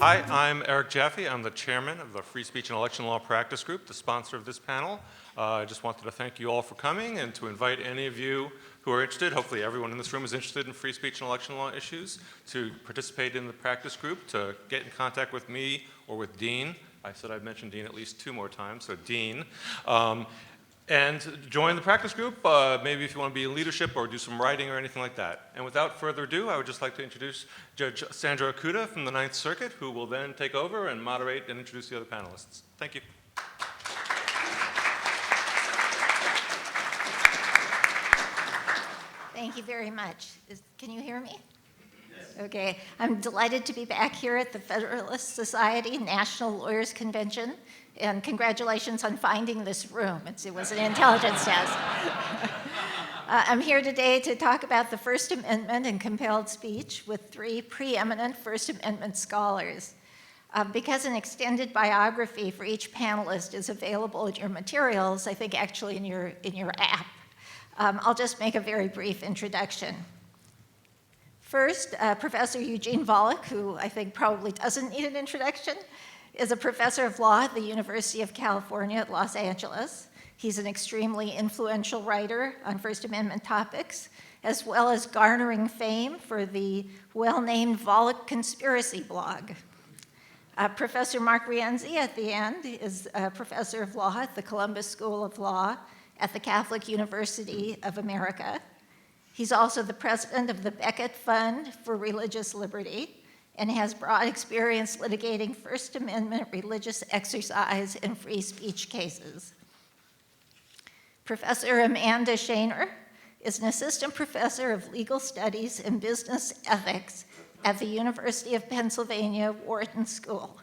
Hi, I'm Eric Jaffe. I'm the chairman of the Free Speech and Election Law Practice Group, the sponsor of this panel. I just wanted to thank you all for coming and to invite any of you who are interested, hopefully everyone in this room is interested in free speech and election law issues, to participate in the practice group, to get in contact with me or with Dean. I said I'd mention Dean at least 2 more times, so Dean. And join the practice group, maybe if you want to be in leadership or do some writing or anything like that. And without further ado, I would just like to introduce Judge Sandra Ikuta from the Ninth Circuit, who will then take over and moderate and introduce the other panelists. Thank you. Thank you very much. Can you hear me? Yes. Okay. I'm delighted to be back here at the Federalist Society National Lawyers Convention. And congratulations on finding this room. It was an intelligence test. I'm here today to talk about the First Amendment and compelled speech with 3 preeminent First Amendment scholars. Because an extended biography for each panelist is available in your materials, I think actually in your app, I'll just make a very brief introduction. First, Professor Eugene Volokh, who I think probably doesn't need an introduction, is a professor of law at the University of California at Los Angeles. He's an extremely influential writer on First Amendment topics, as well as garnering fame for the well-named Volokh conspiracy blog. Professor Mark Rienzi, at the end, is a professor of law at the Columbus School of Law at the Catholic University of America. He's also the president of the Gov't Fund for Religious Liberty, and has broad experience litigating First Amendment religious exercise and free speech cases. Professor Amanda Shanor is an assistant professor of legal studies and business ethics at the University of Pennsylvania Wharton School.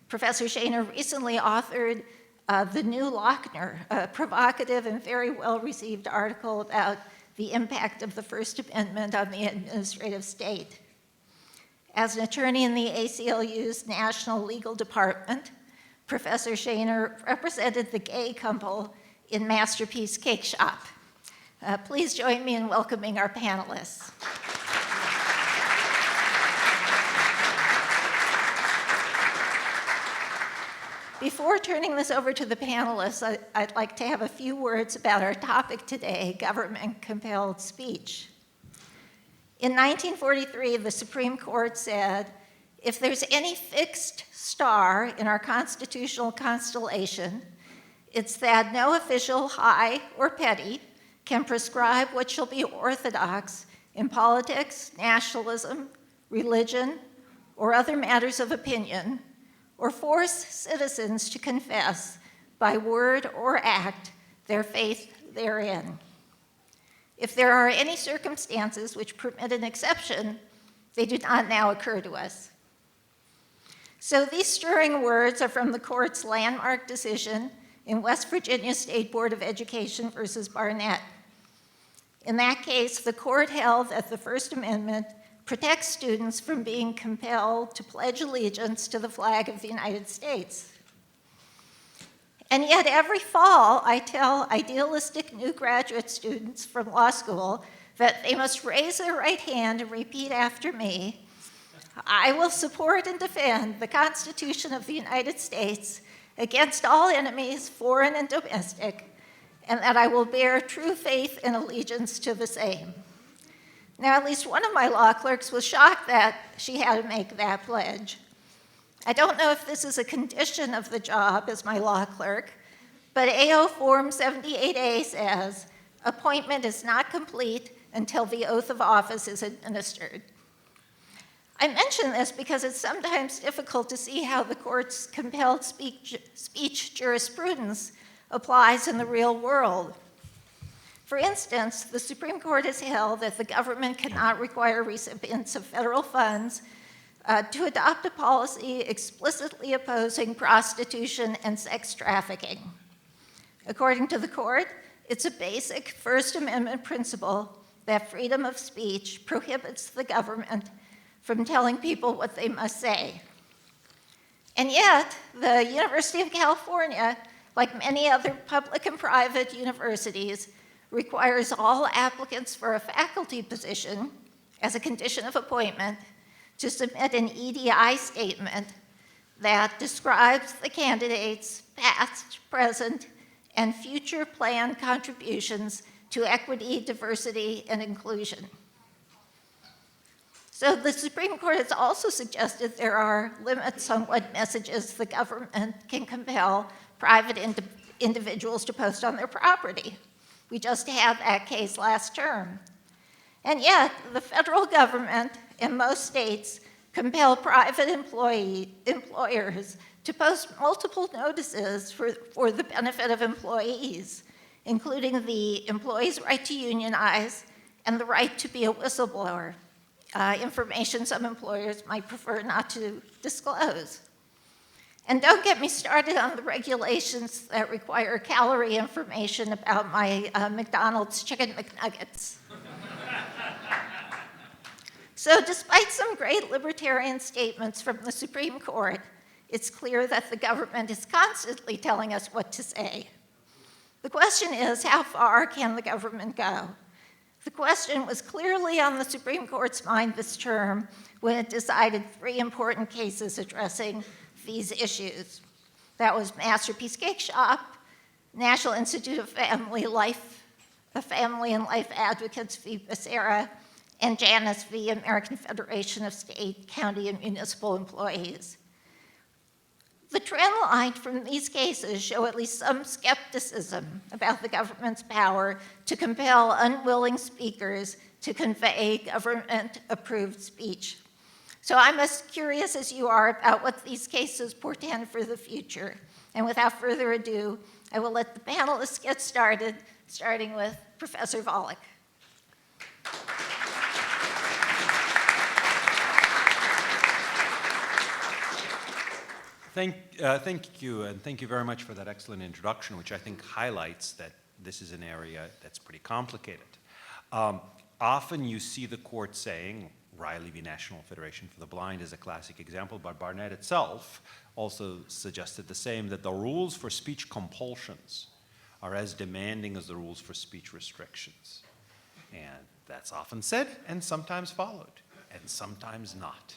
Professor Shanor recently authored The New Lochner, a provocative and very well-received article about the impact of the First Amendment on the administrative state. As an attorney in the ACLU's National Legal Department, Professor Shanor represented the gay couple in Masterpiece Cake Shop. Please join me in welcoming our panelists. Before turning this over to the panelists, I'd like to have a few words about our topic today, government-compelled speech. In 1943, the Supreme Court said, if there's any fixed star in our constitutional constellation, it's that no official, high or petty, can prescribe what shall be orthodox in politics, nationalism, religion, or other matters of opinion, or force citizens to confess by word or act their faith therein. If there are any circumstances which permit an exception, they do not now occur to us. So these stirring words are from the court's landmark decision in West Virginia State Board of Education versus Barnett. In that case, the court held that the First Amendment protects students from being compelled to pledge allegiance to the flag of the United States. And yet every fall, I tell idealistic new graduate students from law school that they must raise their right hand and repeat after me, I will support and defend the Constitution of the United States against all enemies, foreign and domestic, and that I will bear true faith and allegiance to the same. Now, at least one of my law clerks was shocked that she had to make that pledge. I don't know if this is a condition of the job as my law clerk, but AO Form 78A says, appointment is not complete until the oath of office is administered. I mention this because it's sometimes difficult to see how the court's compelled speech jurisprudence applies in the real world. For instance, the Supreme Court has held that the government cannot require recipients of federal funds to adopt a policy explicitly opposing prostitution and sex trafficking. According to the court, it's a basic First Amendment principle that freedom of speech prohibits the government from telling people what they must say. And yet, the University of California, like many other public and private universities, requires all applicants for a faculty position as a condition of appointment to submit an EDI statement that describes the candidate's past, present, and future planned contributions to equity, diversity, and inclusion. So the Supreme Court has also suggested there are limits on what messages the government can compel private individuals to post on their property. We just had that case last term. And yet, the federal government and most states compel private employers to post multiple notices for the benefit of employees, including the employee's right to unionize and the right to be a whistleblower, information some employers might prefer not to disclose. And don't get me started on the regulations that require calorie information about my McDonald's Chicken McNuggets. So despite some great libertarian statements from the Supreme Court, it's clear that the government is constantly telling us what to say. The question is, how far can the government go? The question was clearly on the Supreme Court's mind this term when it decided 3 important cases addressing these issues. That was Masterpiece Cake Shop, National Institute of Family and Life Advocates v. Becerra, and Janus v. American Federation of State, County, and Municipal Employees. The trend line from these cases show at least some skepticism about the government's power to compel unwilling speakers to convey government-approved speech. So I'm as curious as you are about what these cases portend for the future. And without further ado, I will let the panelists get started, starting with Professor Volokh. Thank you, and thank you very much for that excellent introduction, which I think highlights that this is an area that's pretty complicated. Often you see the court saying, Riley v. National Federation for the Blind is a classic example, but Barnett itself also suggested the same, that the rules for speech compulsions are as demanding as the rules for speech restrictions. And that's often said and sometimes followed, and sometimes not.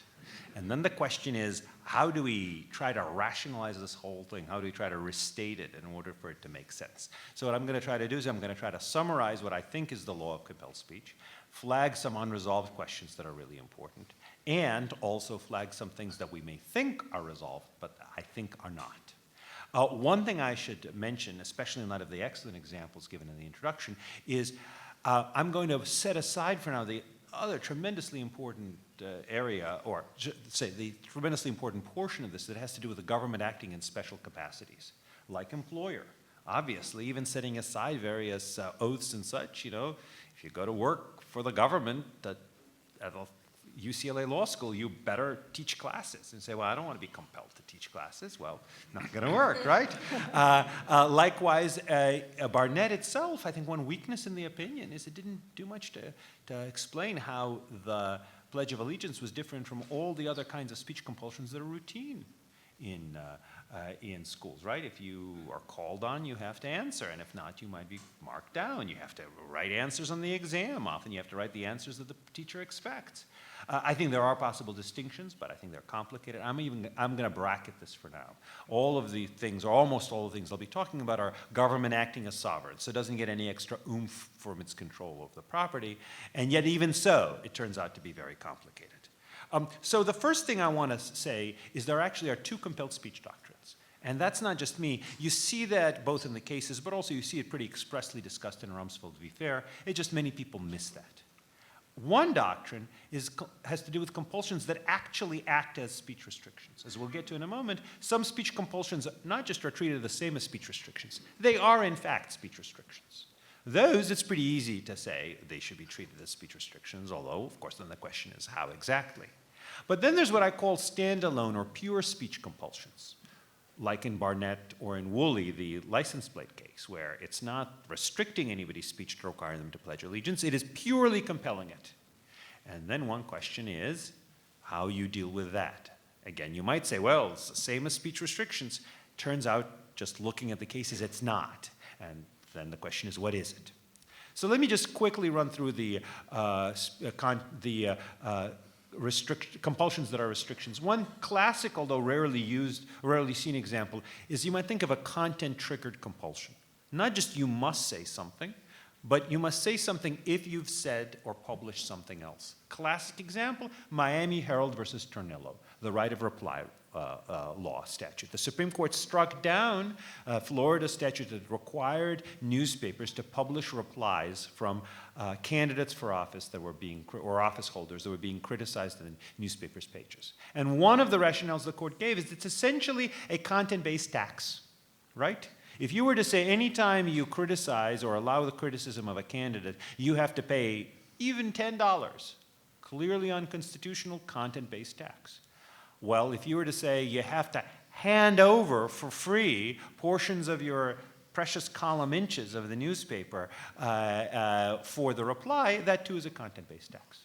And then the question is, how do we try to rationalize this whole thing? How do we try to restate it in order for it to make sense? So what I'm going to try to do is I'm going to try to summarize what I think is the law of compelled speech, flag some unresolved questions that are really important, and also flag some things that we may think are resolved, but I think are not. One thing I should mention, especially in light of the excellent examples given in the introduction, is I'm going to set aside for now the other tremendously important area, or say the tremendously important portion of this that has to do with the government acting in special capacities, like employer. Obviously, even setting aside various oaths and such, if you go to work for the government at a UCLA Law School, you better teach classes. And say, well, I don't want to be compelled to teach classes. Well, not going to work, right? Likewise, Barnett itself, I think one weakness in the opinion is it didn't do much to explain how the Pledge of Allegiance was different from all the other kinds of speech compulsions that are routine in schools, right? If you are called on, you have to answer, and if not, you might be marked down. You have to write answers on the exam. Often you have to write the answers that the teacher expects. I think there are possible distinctions, but I think they're complicated. I'm going to bracket this for now. All of the things, or almost all the things I'll be talking about, are government acting as sovereign, so it doesn't get any extra oomph from its control of the property, and yet even so, it turns out to be very complicated. So the first thing I want to say is there actually are 2 compelled speech doctrines. And that's not just me. You see that both in the cases, but also you see it pretty expressly discussed in Rumsfeld v. Fair. It's just many people miss that. One doctrine has to do with compulsions that actually act as speech restrictions. As we'll get to in a moment, some speech compulsions not just are treated the same as speech restrictions. They are, in fact, speech restrictions. Those, it's pretty easy to say they should be treated as speech restrictions, although, of course, then the question is how exactly. But then there's what I call standalone or pure speech compulsions, like in Barnett or in Woolley, the license plate case, where it's not restricting anybody's speech to require them to pledge allegiance, it is purely compelling it. And then one question is how you deal with that. Again, you might say, well, it's the same as speech restrictions. Turns out, just looking at the cases, it's not. And then the question is, what is it? So let me just quickly run through the compulsions that are restrictions. One classic, although rarely used, rarely seen example, is you might think of a content-triggered compulsion. Not just you must say something, but you must say something if you've said or published something else. Classic example, Miami Herald versus Tornillo, the right of reply law statute. The Supreme Court struck down a Florida statute that required newspapers to publish replies from candidates for office that were being, or office holders that were being criticized in the newspapers' pages. And one of the rationales the court gave is it's essentially a content-based tax, right? If you were to say anytime you criticize or allow the criticism of a candidate, you have to pay even $10, clearly unconstitutional content-based tax. Well, if you were to say you have to hand over for free portions of your precious column inches of the newspaper for the reply, that too is a content-based tax.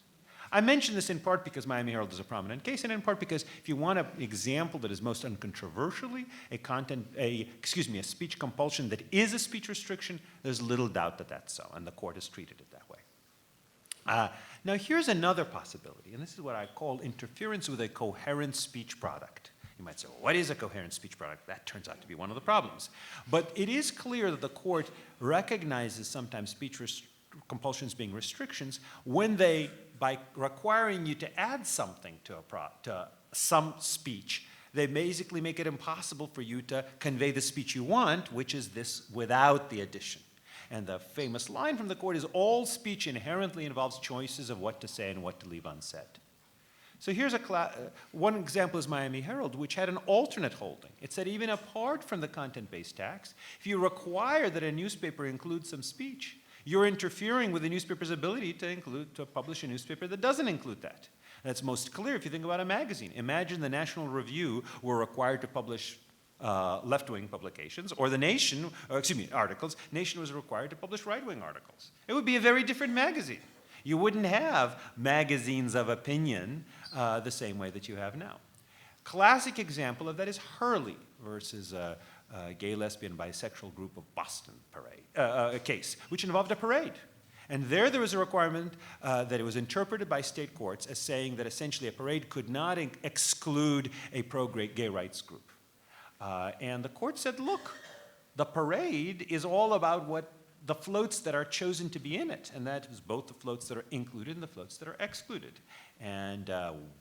I mention this in part because Miami Herald is a prominent case, and in part because if you want an example that is most uncontroversially a speech compulsion that is a speech restriction, there's little doubt that that's so, and the court has treated it that way. Now here's another possibility, and this is what I call interference with a coherent speech product. You might say, well, what is a coherent speech product? That turns out to be one of the problems. But it is clear that the court recognizes sometimes speech compulsions being restrictions when they, by requiring you to add something to some speech, they basically make it impossible for you to convey the speech you want, which is this without the addition. And the famous line from the court is, all speech inherently involves choices of what to say and what to leave unsaid. So here's one example is Miami Herald, which had an alternate holding. It said even apart from the content-based tax, if you require that a newspaper include some speech, you're interfering with the newspaper's ability to publish a newspaper that doesn't include that. That's most clear if you think about a magazine. Imagine the National Review were required to publish left-wing publications, or the Nation, articles. Nation was required to publish right-wing articles. It would be a very different magazine. You wouldn't have magazines of opinion the same way that you have now. Classic example of that is Hurley versus a gay, lesbian, bisexual group of Boston case, which involved a parade. And there was a requirement that it was interpreted by state courts as saying that essentially a parade could not exclude a pro-gay rights group. And the court said, look, the parade is all about what the floats that are chosen to be in it, and that is both the floats that are included and the floats that are excluded. And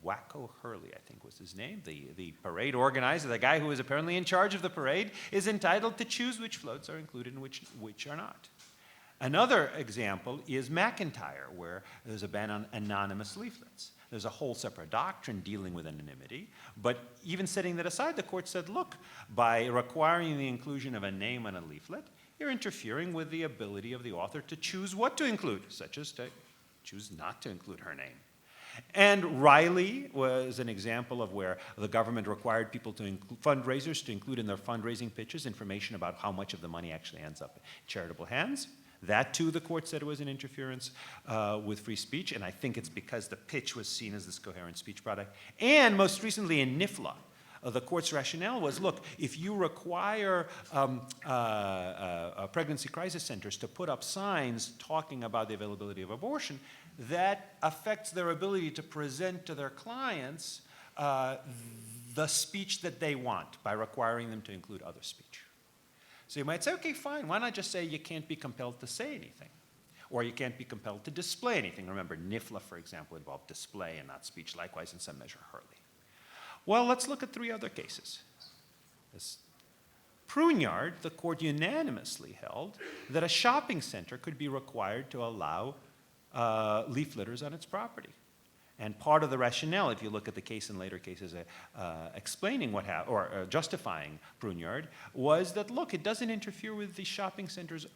Wacko Hurley, I think was his name, the parade organizer, the guy who was apparently in charge of the parade, is entitled to choose which floats are included and which are not. Another example is McIntyre, where there's a ban on anonymous leaflets. There's a whole separate doctrine dealing with anonymity, but even setting that aside, the court said, look, by requiring the inclusion of a name on a leaflet, you're interfering with the ability of the author to choose what to include, such as to choose not to include her name. And Riley was an example of where the government required people fundraisers to include in their fundraising pitches information about how much of the money actually ends up in charitable hands. That, too, the court said was an interference with free speech, and I think it's because the pitch was seen as this coherent speech product. And most recently in NIFLA, the court's rationale was, look, if you require pregnancy crisis centers to put up signs talking about the availability of abortion, that affects their ability to present to their clients the speech that they want by requiring them to include other speech. So you might say, okay, fine, why not just say you can't be compelled to say anything? Or you can't be compelled to display anything. Remember, NIFLA, for example, involved display and not speech, likewise in some measure Hurley. Well, let's look at 3 other cases. This Pruneyard, the court unanimously held that a shopping center could be required to allow leafleters on its property. And part of the rationale, if you look at the case and later cases explaining what happened, or justifying Pruneyard, was that, look, it doesn't interfere with the shopping center's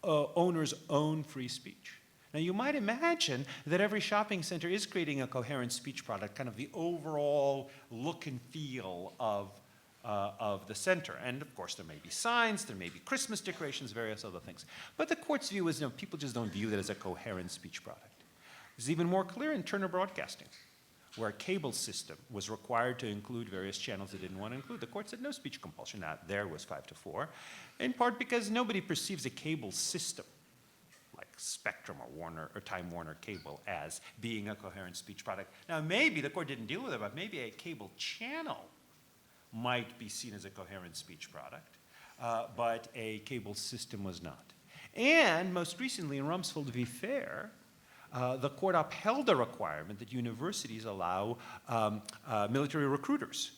owner's own free speech. Now, you might imagine that every shopping center is creating a coherent speech product, kind of the overall look and feel of the center. And of course, there may be signs, there may be Christmas decorations, various other things. But the court's view is, people just don't view that as a coherent speech product. It's even more clear in Turner Broadcasting, where a cable system was required to include various channels it didn't want to include. The court said no speech compulsion. Now, there was 5-4, in part because nobody perceives a cable system, like Spectrum or Warner or Time Warner cable as being a coherent speech product. Now, maybe the court didn't deal with it, but maybe a cable channel might be seen as a coherent speech product, but a cable system was not. And most recently, in Rumsfeld v. Fair, the court upheld a requirement that universities allow military recruiters.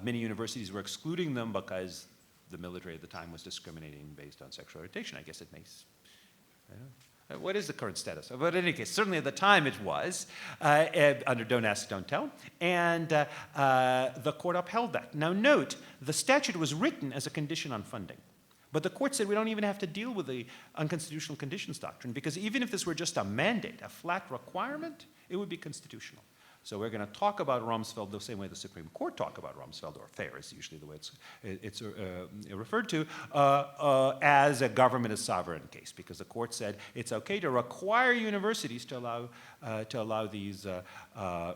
Many universities were excluding them because the military at the time was discriminating based on sexual orientation. I guess it makes, what is the current status? But in any case, certainly at the time it was, under Don't Ask, Don't Tell, and the court upheld that. Now note, the statute was written as a condition on funding. But the court said we don't even have to deal with the unconstitutional conditions doctrine, because even if this were just a mandate, a flat requirement, it would be constitutional. So we're going to talk about Rumsfeld the same way the Supreme Court talked about Rumsfeld, or Fair is usually the way it's referred to, as a government as sovereign case, because the court said it's okay to require universities to allow these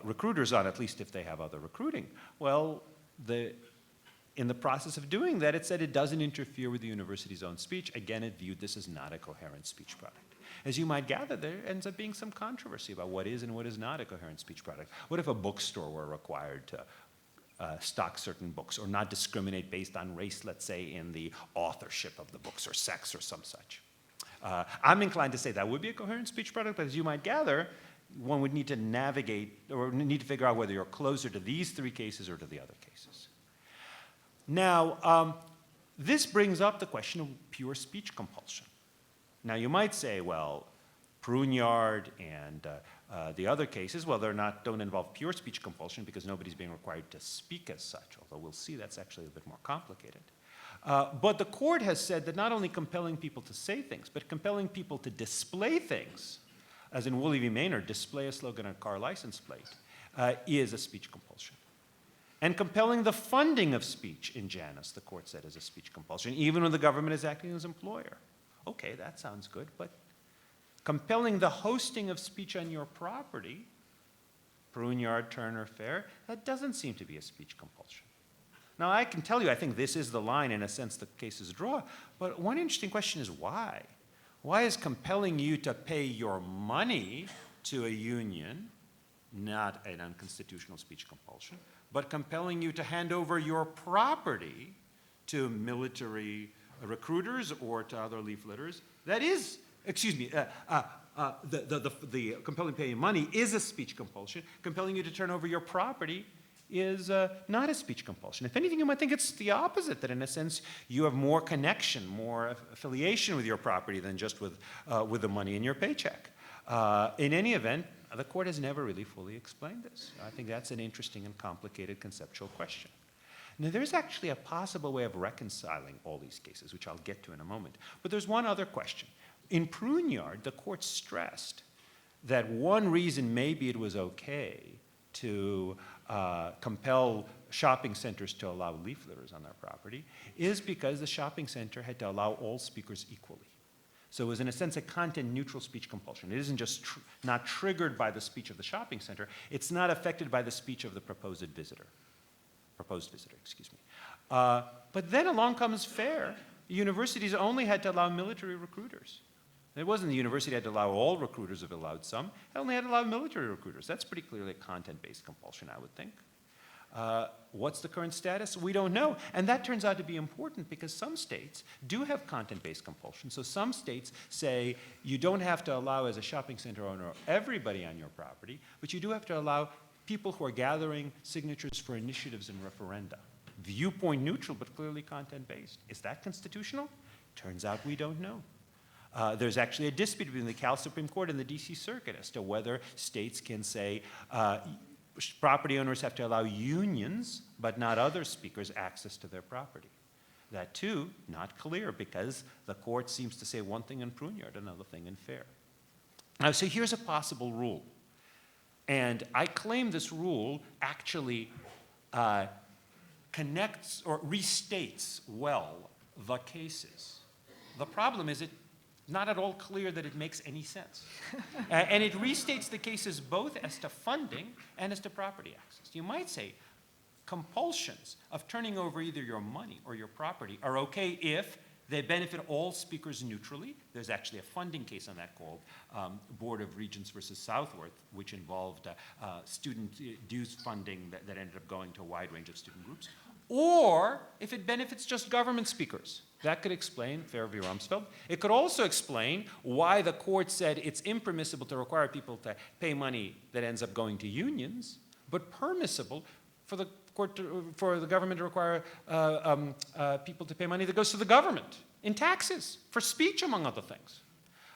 recruiters on, at least if they have other recruiting. Well, in the process of doing that, it said it doesn't interfere with the university's own speech. Again, it viewed this as not a coherent speech product. As you might gather, there ends up being some controversy about what is and what is not a coherent speech product. What if a bookstore were required to stock certain books or not discriminate based on race, let's say, in the authorship of the books or sex or some such? I'm inclined to say that would be a coherent speech product, but as you might gather, one would need to navigate or need to figure out whether you're closer to these three cases or to the other cases. Now, this brings up the question of pure speech compulsion. Now, you might say, well, Pruneyard and the other cases, well, don't involve pure speech compulsion because nobody's being required to speak as such, although we'll see that's actually a bit more complicated. But the court has said that not only compelling people to say things, but compelling people to display things, as in Woolley v. Maynard, display a slogan on a car license plate, is a speech compulsion. And compelling the funding of speech in Janus, the court said, is a speech compulsion, even when the government is acting as employer. Okay, that sounds good, but compelling the hosting of speech on your property, Pruneyard, Turner, Fair, that doesn't seem to be a speech compulsion. Now, I can tell you, I think this is the line, in a sense, the cases draw, but one interesting question is why? Why is compelling you to pay your money to a union not an unconstitutional speech compulsion, but compelling you to hand over your property to military recruiters or to other leafletters? That is, the compelling paying money is a speech compulsion. Compelling you to turn over your property is not a speech compulsion. If anything, you might think it's the opposite, that in a sense you have more connection, more affiliation with your property than just with the money in your paycheck. In any event, the court has never really fully explained this. I think that's an interesting and complicated conceptual question. Now, there's actually a possible way of reconciling all these cases, which I'll get to in a moment. But there's one other question. In Pruneyard, the court stressed that one reason maybe it was okay to compel shopping centers to allow leafleters on their property is because the shopping center had to allow all speakers equally. So it was, in a sense, a content-neutral speech compulsion. It isn't just not triggered by the speech of the shopping center. It's not affected by the speech of the proposed visitor, excuse me. But then along comes Fair. Universities only had to allow military recruiters. It wasn't the university had to allow all recruiters if it allowed some. It only had to allow military recruiters. That's pretty clearly a content-based compulsion, I would think. What's the current status? We don't know. And that turns out to be important because some states do have content-based compulsion. So some states say you don't have to allow, as a shopping center owner, everybody on your property, but you do have to allow people who are gathering signatures for initiatives and referenda. Viewpoint neutral, but clearly content-based. Is that constitutional? Turns out we don't know. There's actually a dispute between the Cal Supreme Court and the DC Circuit as to whether states can say property owners have to allow unions, but not other speakers, access to their property. That, too, not clear because the court seems to say one thing in Pruneyard, another thing in Fair. Now, so here's a possible rule. And I claim this rule actually connects or restates well the cases. The problem is it's not at all clear that it makes any sense. And it restates the cases both as to funding and as to property access. You might say compulsions of turning over either your money or your property are okay if They benefit all speakers neutrally. There's actually a funding case on that called Board of Regents versus Southworth, which involved student dues funding that ended up going to a wide range of student groups. Or if it benefits just government speakers. That could explain Fair v. Rumsfeld. It could also explain why the court said it's impermissible to require people to pay money that ends up going to unions, but permissible for the for the government to require people to pay money that goes to the government in taxes for speech, among other things.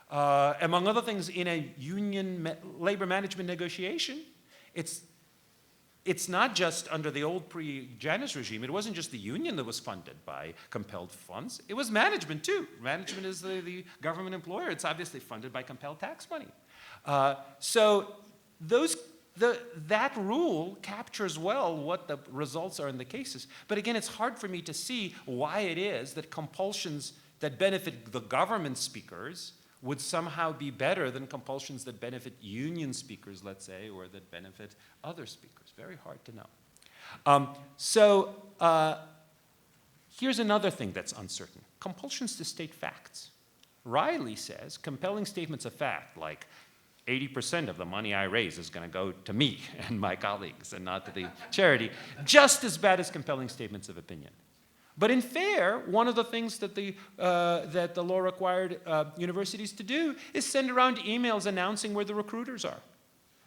Among other things, in a union labor management negotiation, it's not just under the old pre-Janus regime. It wasn't just the union that was funded by compelled funds. It was management, too. Management is the government employer. It's obviously funded by compelled tax money. So that rule captures well what the results are in the cases. But again, it's hard for me to see why it is that compulsions that benefit the government speakers would somehow be better than compulsions that benefit union speakers, let's say, or that benefit other speakers. Very hard to know. Here's another thing that's uncertain. Compulsions to state facts. Riley says compelling statements of fact, like 80% of the money I raise is going to go to me and my colleagues and not to the charity, just as bad as compelling statements of opinion. But in FAIR, one of the things that the law required universities to do is send around emails announcing where the recruiters are.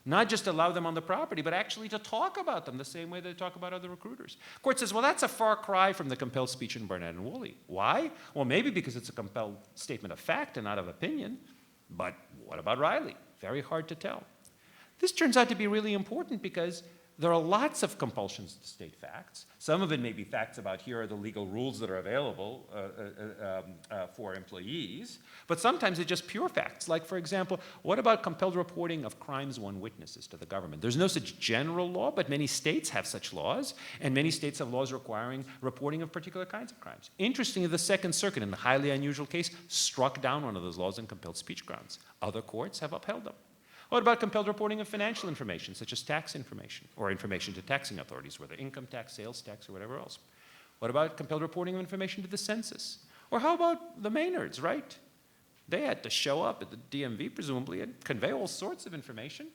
Not just allow them on the property, but actually to talk about them the same way they talk about other recruiters. Court says, well, that's a far cry from the compelled speech in Barnett and Woolley. Why? Well, maybe because it's a compelled statement of fact and not of opinion. But what about Riley? Very hard to tell. This turns out to be really important because there are lots of compulsions to state facts. Some of it may be facts about here are the legal rules that are available for employees, but sometimes it's just pure facts. Like, for example, what about compelled reporting of crimes one witnesses to the government? There's no such general law, but many states have such laws, and many states have laws requiring reporting of particular kinds of crimes. Interestingly, the Second Circuit, in the highly unusual case, struck down one of those laws on compelled speech grounds. Other courts have upheld them. What about compelled reporting of financial information, such as tax information, or information to taxing authorities, whether income tax, sales tax, or whatever else? What about compelled reporting of information to the census? Or how about the Maynards, right? They had to show up at the DMV, presumably, and convey all sorts of information.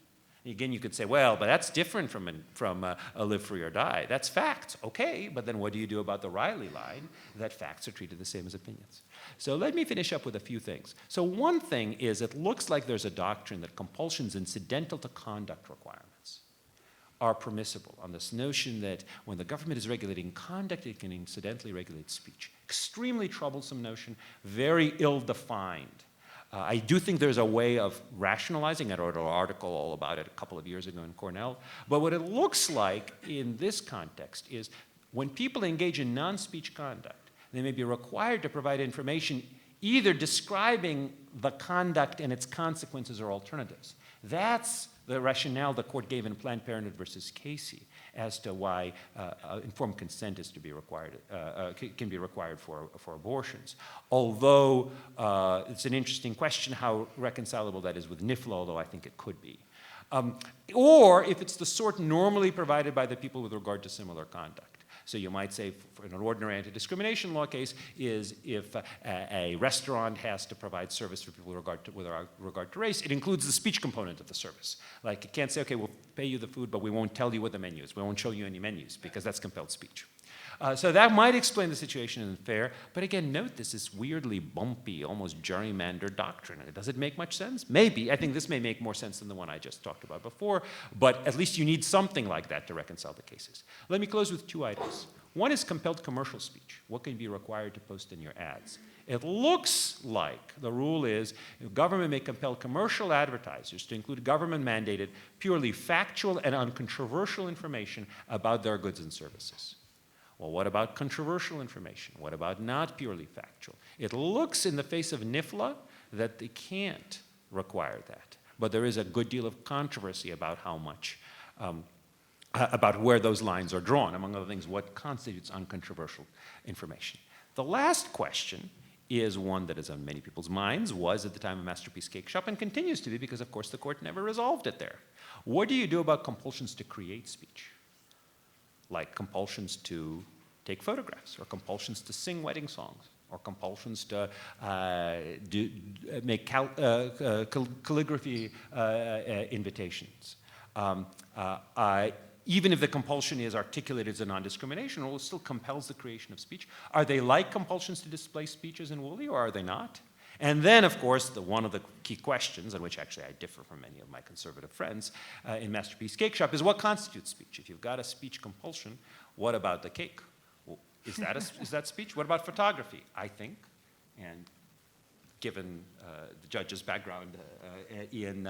Again, you could say, well, but that's different from a live free or die. That's facts. Okay, but then what do you do about the Riley line that facts are treated the same as opinions? So let me finish up with a few things. So one thing is it looks like there's a doctrine that compulsions incidental to conduct requirements are permissible on this notion that when the government is regulating conduct, it can incidentally regulate speech. Extremely troublesome notion, very ill-defined. I do think there's a way of rationalizing. I wrote an article all about it a couple of years ago in Cornell. But what it looks like in this context is when people engage in non-speech conduct, they may be required to provide information either describing the conduct and its consequences or alternatives. That's the rationale the court gave in Planned Parenthood versus Casey as to why informed consent is to be required, can be required for abortions. Although it's an interesting question how reconcilable that is with NIFLA, although I think it could be. Or if it's the sort normally provided by the people with regard to similar conduct. So you might say, for an ordinary anti-discrimination law case, is if a restaurant has to provide service for people with regard to race, it includes the speech component of the service. Like, you can't say, okay, we'll pay you the food, but we won't tell you what the menu is. We won't show you any menus, because that's compelled speech. So that might explain the situation in FAIR, but again, note this is weirdly bumpy, almost gerrymandered doctrine. Does it make much sense? Maybe. I think this may make more sense than the one I just talked about before, but at least you need something like that to reconcile the cases. Let me close with two items. One is compelled commercial speech. What can be required to post in your ads? It looks like the rule is government may compel commercial advertisers to include government-mandated, purely factual and uncontroversial information about their goods and services. Well, what about controversial information? What about not purely factual? It looks in the face of NIFLA that they can't require that. But there is a good deal of controversy about how much, about where those lines are drawn. Among other things, what constitutes uncontroversial information. The last question is one that is on many people's minds, was at the time of Masterpiece Cake Shop, and continues to be because, of course, the court never resolved it there. What do you do about compulsions to create speech? Like compulsions to take photographs or compulsions to sing wedding songs. or compulsions to make calligraphy invitations. Even if the compulsion is articulated as a non-discrimination rule, it still compels the creation of speech. Are they like compulsions to display speeches in Woolley, or are they not? And then, of course, one of the key questions, on which actually I differ from many of my conservative friends in Masterpiece Cake Shop, is what constitutes speech? If you've got a speech compulsion, what about the cake? Well, is that speech? What about photography? I think, and given the judge's background in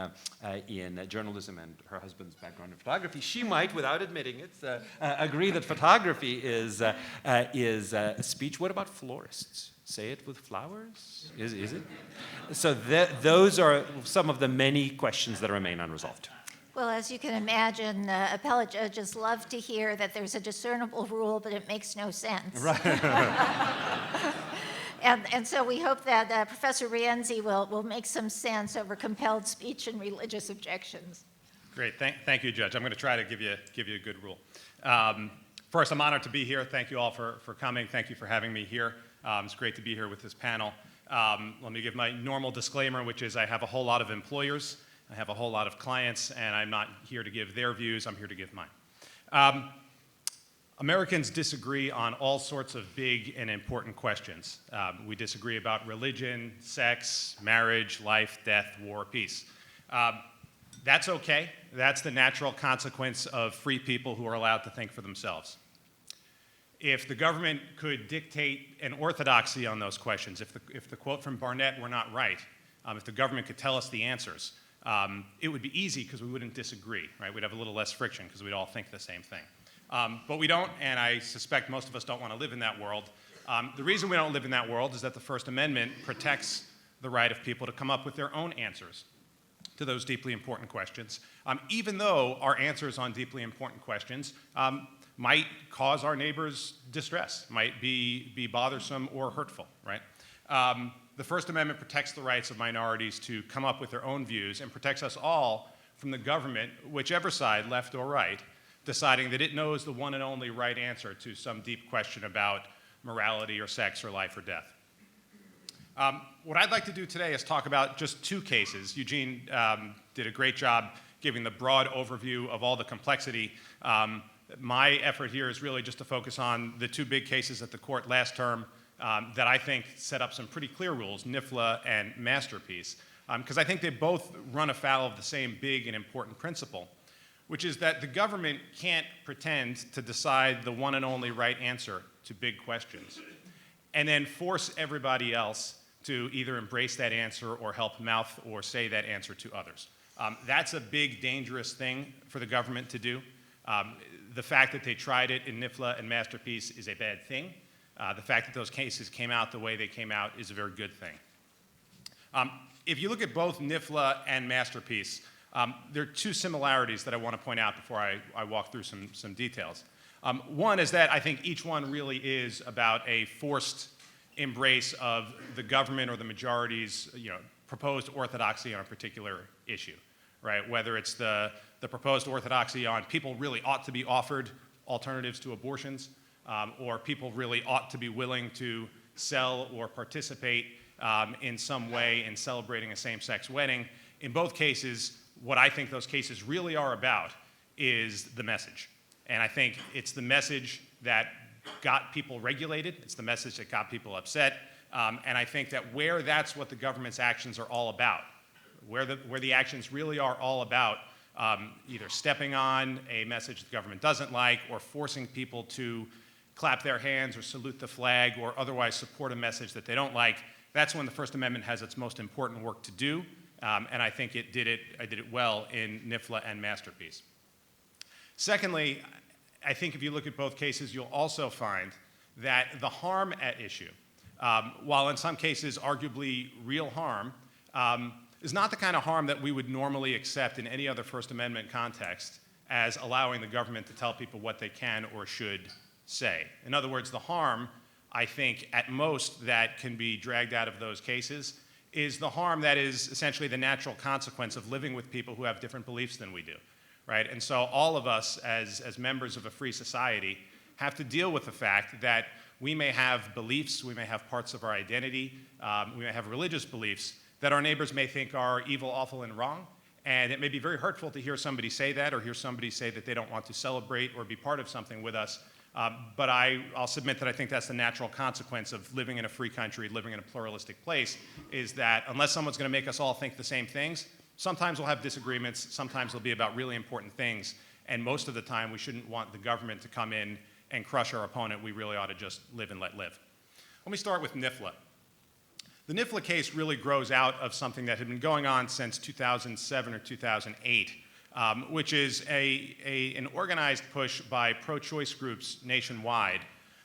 journalism and her husband's background in photography, she might, without admitting it, agree that photography is speech. What about florists? Say it with flowers? Is it? So those are some of the many questions that remain unresolved. Well, as you can imagine, appellate judges love to hear that there's a discernible rule, but it makes no sense. Right. And so we hope that Professor Rienzi will make some sense over compelled speech and religious objections. Great, thank you, Judge. I'm going to try to give you a good rule. First, I'm honored to be here. Thank you all for coming. Thank you for having me here. It's great to be here with this panel. Let me give my normal disclaimer, which is I have a whole lot of employers, I have a whole lot of clients, and I'm not here to give their views, I'm here to give mine. Americans disagree on all sorts of big and important questions. We disagree about religion, sex, marriage, life, death, war, peace. That's okay. That's the natural consequence of free people who are allowed to think for themselves. If the government could dictate an orthodoxy on those questions, if the quote from Barnett were not right, if the government could tell us the answers, it would be easy because we wouldn't disagree, right? We'd have a little less friction because we'd all think the same thing. But we don't, and I suspect most of us don't want to live in that world. The reason we don't live in that world is that the First Amendment protects the right of people to come up with their own answers to those deeply important questions, even though our answers on deeply important questions might cause our neighbors distress, might be bothersome or hurtful, right? The First Amendment protects the rights of minorities to come up with their own views and protects us all from the government, whichever side, left or right, deciding that it knows the one and only right answer to some deep question about morality or sex or life or death. What I'd like to do today is talk about just two cases. Eugene did a great job giving the broad overview of all the complexity. My effort here is really just to focus on the two big cases at the court last term that I think set up some pretty clear rules, NIFLA and Masterpiece, because I think they both run afoul of the same big and important principle, which is that the government can't pretend to decide the one and only right answer to big questions and then force everybody else to either embrace that answer or help mouth or say that answer to others. That's a big, dangerous thing for the government to do. The fact that they tried it in NIFLA and Masterpiece is a bad thing. The fact that those cases came out the way they came out is a very good thing. If you look at both NIFLA and Masterpiece, there are two similarities that I want to point out before I walk through some details. One is that I think each one really is about a forced embrace of the government or the majority's proposed orthodoxy on a particular issue, right? Whether it's the proposed orthodoxy on people really ought to be offered alternatives to abortions, or people really ought to be willing to sell or participate in some way in celebrating a same-sex wedding. In both cases, what I think those cases really are about is the message. And I think it's the message that got people regulated, it's the message that got people upset, and I think that where that's what the government's actions are all about, where the actions really are all about either stepping on a message the government doesn't like or forcing people to clap their hands or salute the flag or otherwise support a message that they don't like, that's when the First Amendment has its most important work to do, and I think I did it well in NIFLA and Masterpiece. Secondly, I think if you look at both cases, you'll also find that the harm at issue, while in some cases arguably real harm, is not the kind of harm that we would normally accept in any other First Amendment context as allowing the government to tell people what they can or should say. In other words, the harm, I think, at most that can be dragged out of those cases is the harm that is essentially the natural consequence of living with people who have different beliefs than we do. Right? And so all of us as members of a free society have to deal with the fact that we may have beliefs, we may have parts of our identity, we may have religious beliefs that our neighbors may think are evil, awful, and wrong. And it may be very hurtful to hear somebody say that, or hear somebody say that they don't want to celebrate or be part of something with us. But I'll submit that I think that's the natural consequence of living in a free country, living in a pluralistic place, is that unless someone's going to make us all think the same things, sometimes we'll have disagreements, sometimes they'll be about really important things, and most of the time we shouldn't want the government to come in and crush our opponent. We really ought to just live and let live. Let me start with NIFLA. The NIFLA case really grows out of something that had been going on since 2007 or 2008. Which is an organized push by pro-choice groups nationwide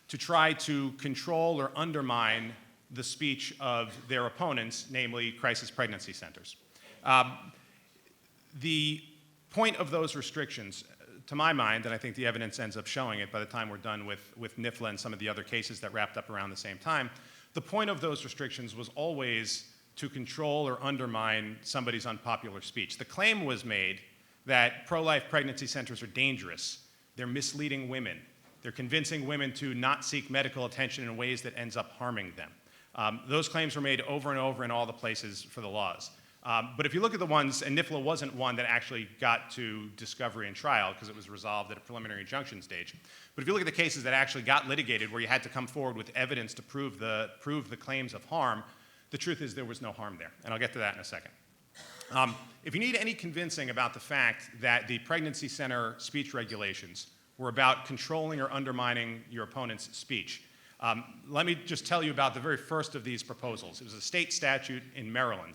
to try to control or undermine the speech of their opponents, namely crisis pregnancy centers. The point of those restrictions, to my mind, and I think the evidence ends up showing it by the time we're done with NIFLA and some of the other cases that wrapped up around the same time, the point of those restrictions was always to control or undermine somebody's unpopular speech. The claim was made that pro-life pregnancy centers are dangerous. They're misleading women. They're convincing women to not seek medical attention in ways that ends up harming them. Those claims were made over and over in all the places for the laws. But if you look at the ones, and NIFLA wasn't one that actually got to discovery and trial because it was resolved at a preliminary injunction stage. But if you look at the cases that actually got litigated where you had to come forward with evidence to prove the claims of harm, the truth is there was no harm there. And I'll get to that in a second. If you need any convincing about the fact that the pregnancy center speech regulations were about controlling or undermining your opponent's speech, let me just tell you about the very first of these proposals. It was a state statute in Maryland.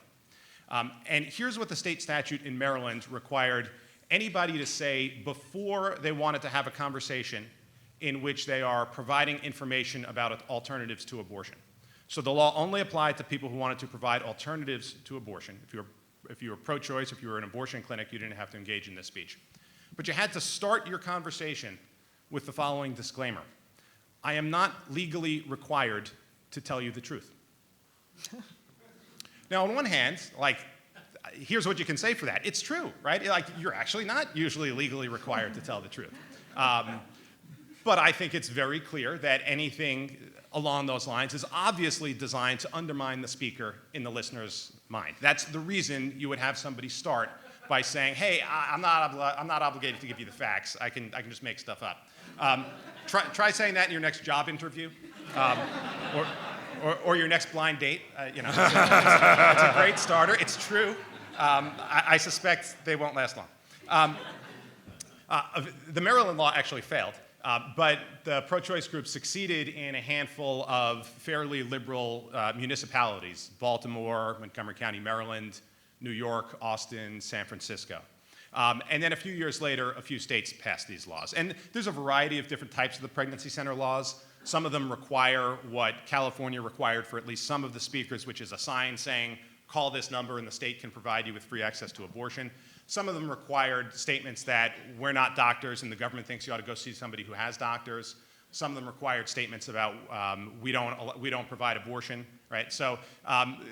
And here's what the state statute in Maryland required anybody to say before they wanted to have a conversation in which they are providing information about alternatives to abortion. So the law only applied to people who wanted to provide alternatives to abortion. If you were pro-choice, if you were an abortion clinic, you didn't have to engage in this speech. But you had to start your conversation with the following disclaimer. I am not legally required to tell you the truth. Now, on one hand, here's what you can say for that. It's true, right? You're actually not usually legally required to tell the truth. But I think it's very clear that anything along those lines is obviously designed to undermine the speaker in the listener's mind. That's the reason you would have somebody start by saying, hey, I'm not obligated to give you the facts. I can just make stuff up. Try saying that in your next job interview or your next blind date. It's a great starter. It's true. I suspect they won't last long. The Maryland law actually failed. But the pro-choice group succeeded in a handful of fairly liberal municipalities, Baltimore, Montgomery County, Maryland, New York, Austin, San Francisco. And then a few years later, a few states passed these laws. And there's a variety of different types of the pregnancy center laws. Some of them require what California required for at least some of the speakers, which is a sign saying, call this number and the state can provide you with free access to abortion. Some of them required statements that we're not doctors and the government thinks you ought to go see somebody who has doctors. Some of them required statements about we don't provide abortion, right? So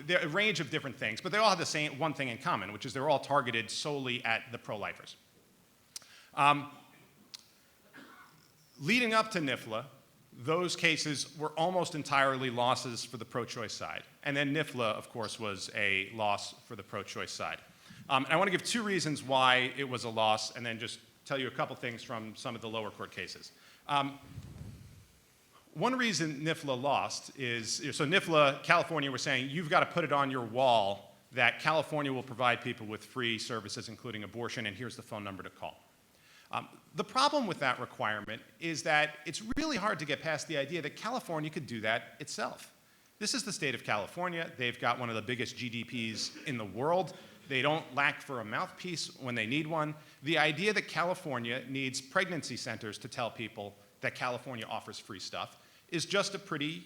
there are a range of different things, but they all have the same one thing in common, which is they're all targeted solely at the pro-lifers. Leading up to NIFLA, those cases were almost entirely losses for the pro-choice side. And then NIFLA, of course, was a loss for the pro-choice side. And I want to give two reasons why it was a loss, and then just tell you a couple things from some of the lower court cases. One reason NIFLA lost is, so NIFLA, California was saying, you've got to put it on your wall that California will provide people with free services, including abortion, and here's the phone number to call. The problem with that requirement is that it's really hard to get past the idea that California could do that itself. This is the state of California. They've got one of the biggest GDPs in the world. They don't lack for a mouthpiece when they need one. The idea that California needs pregnancy centers to tell people that California offers free stuff is just a pretty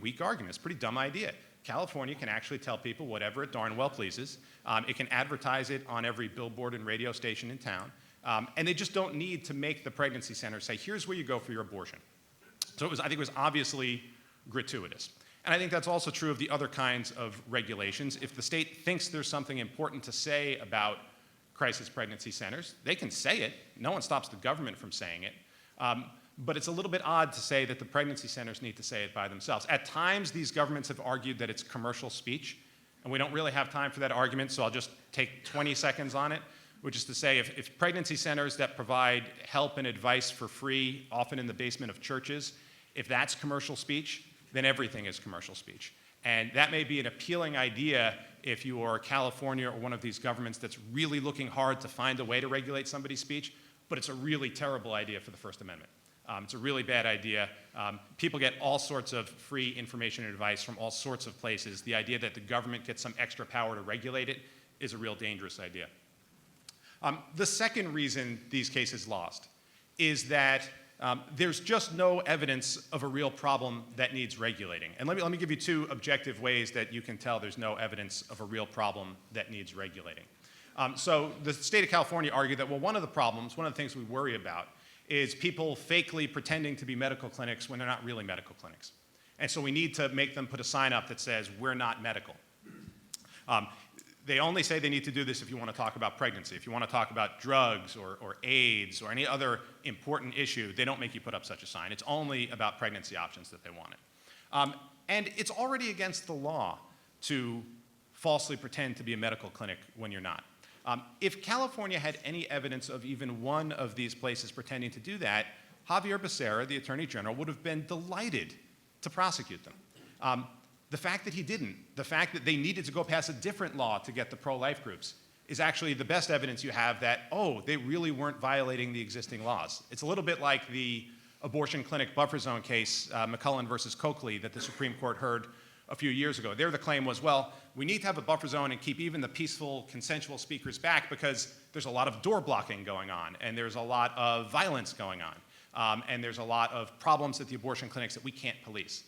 weak argument. It's a pretty dumb idea. California can actually tell people whatever it darn well pleases. It can advertise it on every billboard and radio station in town. And they just don't need to make the pregnancy center say, here's where you go for your abortion. So I think it was obviously gratuitous. And I think that's also true of the other kinds of regulations. If the state thinks there's something important to say about crisis pregnancy centers, they can say it. No one stops the government from saying it. But it's a little bit odd to say that the pregnancy centers need to say it by themselves. At times, these governments have argued that it's commercial speech, and we don't really have time for that argument, so I'll just take 20 seconds on it, which is to say if pregnancy centers that provide help and advice for free, often in the basement of churches, if that's commercial speech, then everything is commercial speech. And that may be an appealing idea if you are California or one of these governments that's really looking hard to find a way to regulate somebody's speech, but it's a really terrible idea for the First Amendment. It's a really bad idea. People get all sorts of free information and advice from all sorts of places. The idea that the government gets some extra power to regulate it is a real dangerous idea. The second reason these cases lost is that there's just no evidence of a real problem that needs regulating. And let me give you two objective ways that you can tell there's no evidence of a real problem that needs regulating. So the state of California argued that, well, one of the things we worry about is people fakely pretending to be medical clinics when they're not really medical clinics. And so we need to make them put a sign up that says, we're not medical. They only say they need to do this if you want to talk about pregnancy. If you want to talk about drugs or AIDS or any other important issue, they don't make you put up such a sign. It's only about pregnancy options that they want it. And it's already against the law to falsely pretend to be a medical clinic when you're not. If California had any evidence of even one of these places pretending to do that, Javier Becerra, the Attorney General, would have been delighted to prosecute them. The fact that he didn't, the fact that they needed to go pass a different law to get the pro-life groups, is actually the best evidence you have that, oh, they really weren't violating the existing laws. It's a little bit like the abortion clinic buffer zone case, McCullen versus Coakley, that the Supreme Court heard a few years ago. There the claim was, well, we need to have a buffer zone and keep even the peaceful, consensual speakers back because there's a lot of door blocking going on, and there's a lot of violence going on, and there's a lot of problems at the abortion clinics that we can't police.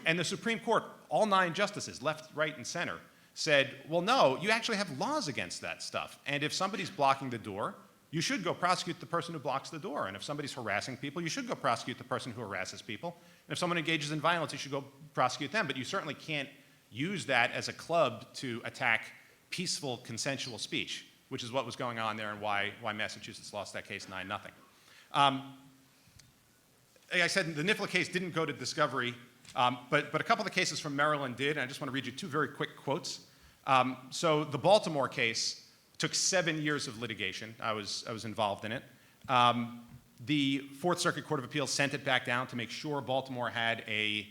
And the Supreme Court, all 9 justices, left, right, and center, said, well, no, you actually have laws against that stuff. And if somebody's blocking the door, you should go prosecute the person who blocks the door. And if somebody's harassing people, you should go prosecute the person who harasses people. And if someone engages in violence, you should go prosecute them. But you certainly can't use that as a club to attack peaceful, consensual speech, which is what was going on there and why Massachusetts lost that case 9-0. Like I said, the NIFLA case didn't go to discovery. But a couple of the cases from Maryland did, and I just want to read you 2 very quick quotes. So the Baltimore case took 7 years of litigation. I was involved in it. The Fourth Circuit Court of Appeals sent it back down to make sure Baltimore had a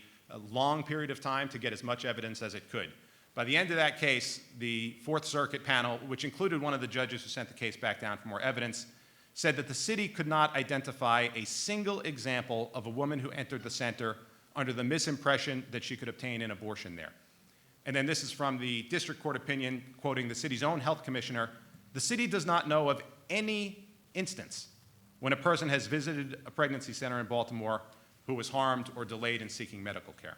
long period of time to get as much evidence as it could. By the end of that case, the Fourth Circuit panel, which included one of the judges who sent the case back down for more evidence, said that the city could not identify a single example of a woman who entered the center under the misimpression that she could obtain an abortion there. And then this is from the district court opinion, quoting the city's own health commissioner, the city does not know of any instance when a person has visited a pregnancy center in Baltimore who was harmed or delayed in seeking medical care.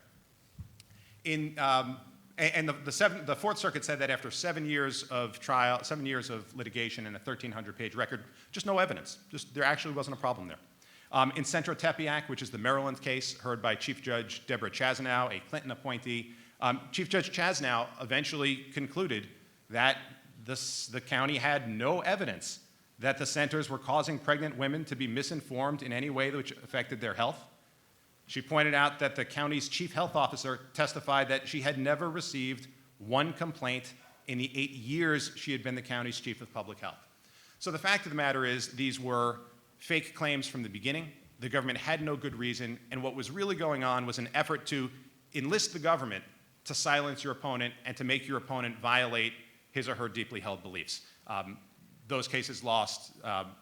The Fourth Circuit said that after 7 years of trial, 7 years of litigation and a 1,300-page record, just no evidence. There actually wasn't a problem there. In Centro Tepeyac, which is the Maryland case heard by Chief Judge Deborah Chasnow, a Clinton appointee, Chief Judge Chasnow eventually concluded that the county had no evidence that the centers were causing pregnant women to be misinformed in any way which affected their health. She pointed out that the county's chief health officer testified that she had never received one complaint in the 8 years she had been the county's chief of public health. So the fact of the matter is these were fake claims from the beginning. The government had no good reason, and what was really going on was an effort to enlist the government to silence your opponent and to make your opponent violate his or her deeply held beliefs. Those cases lost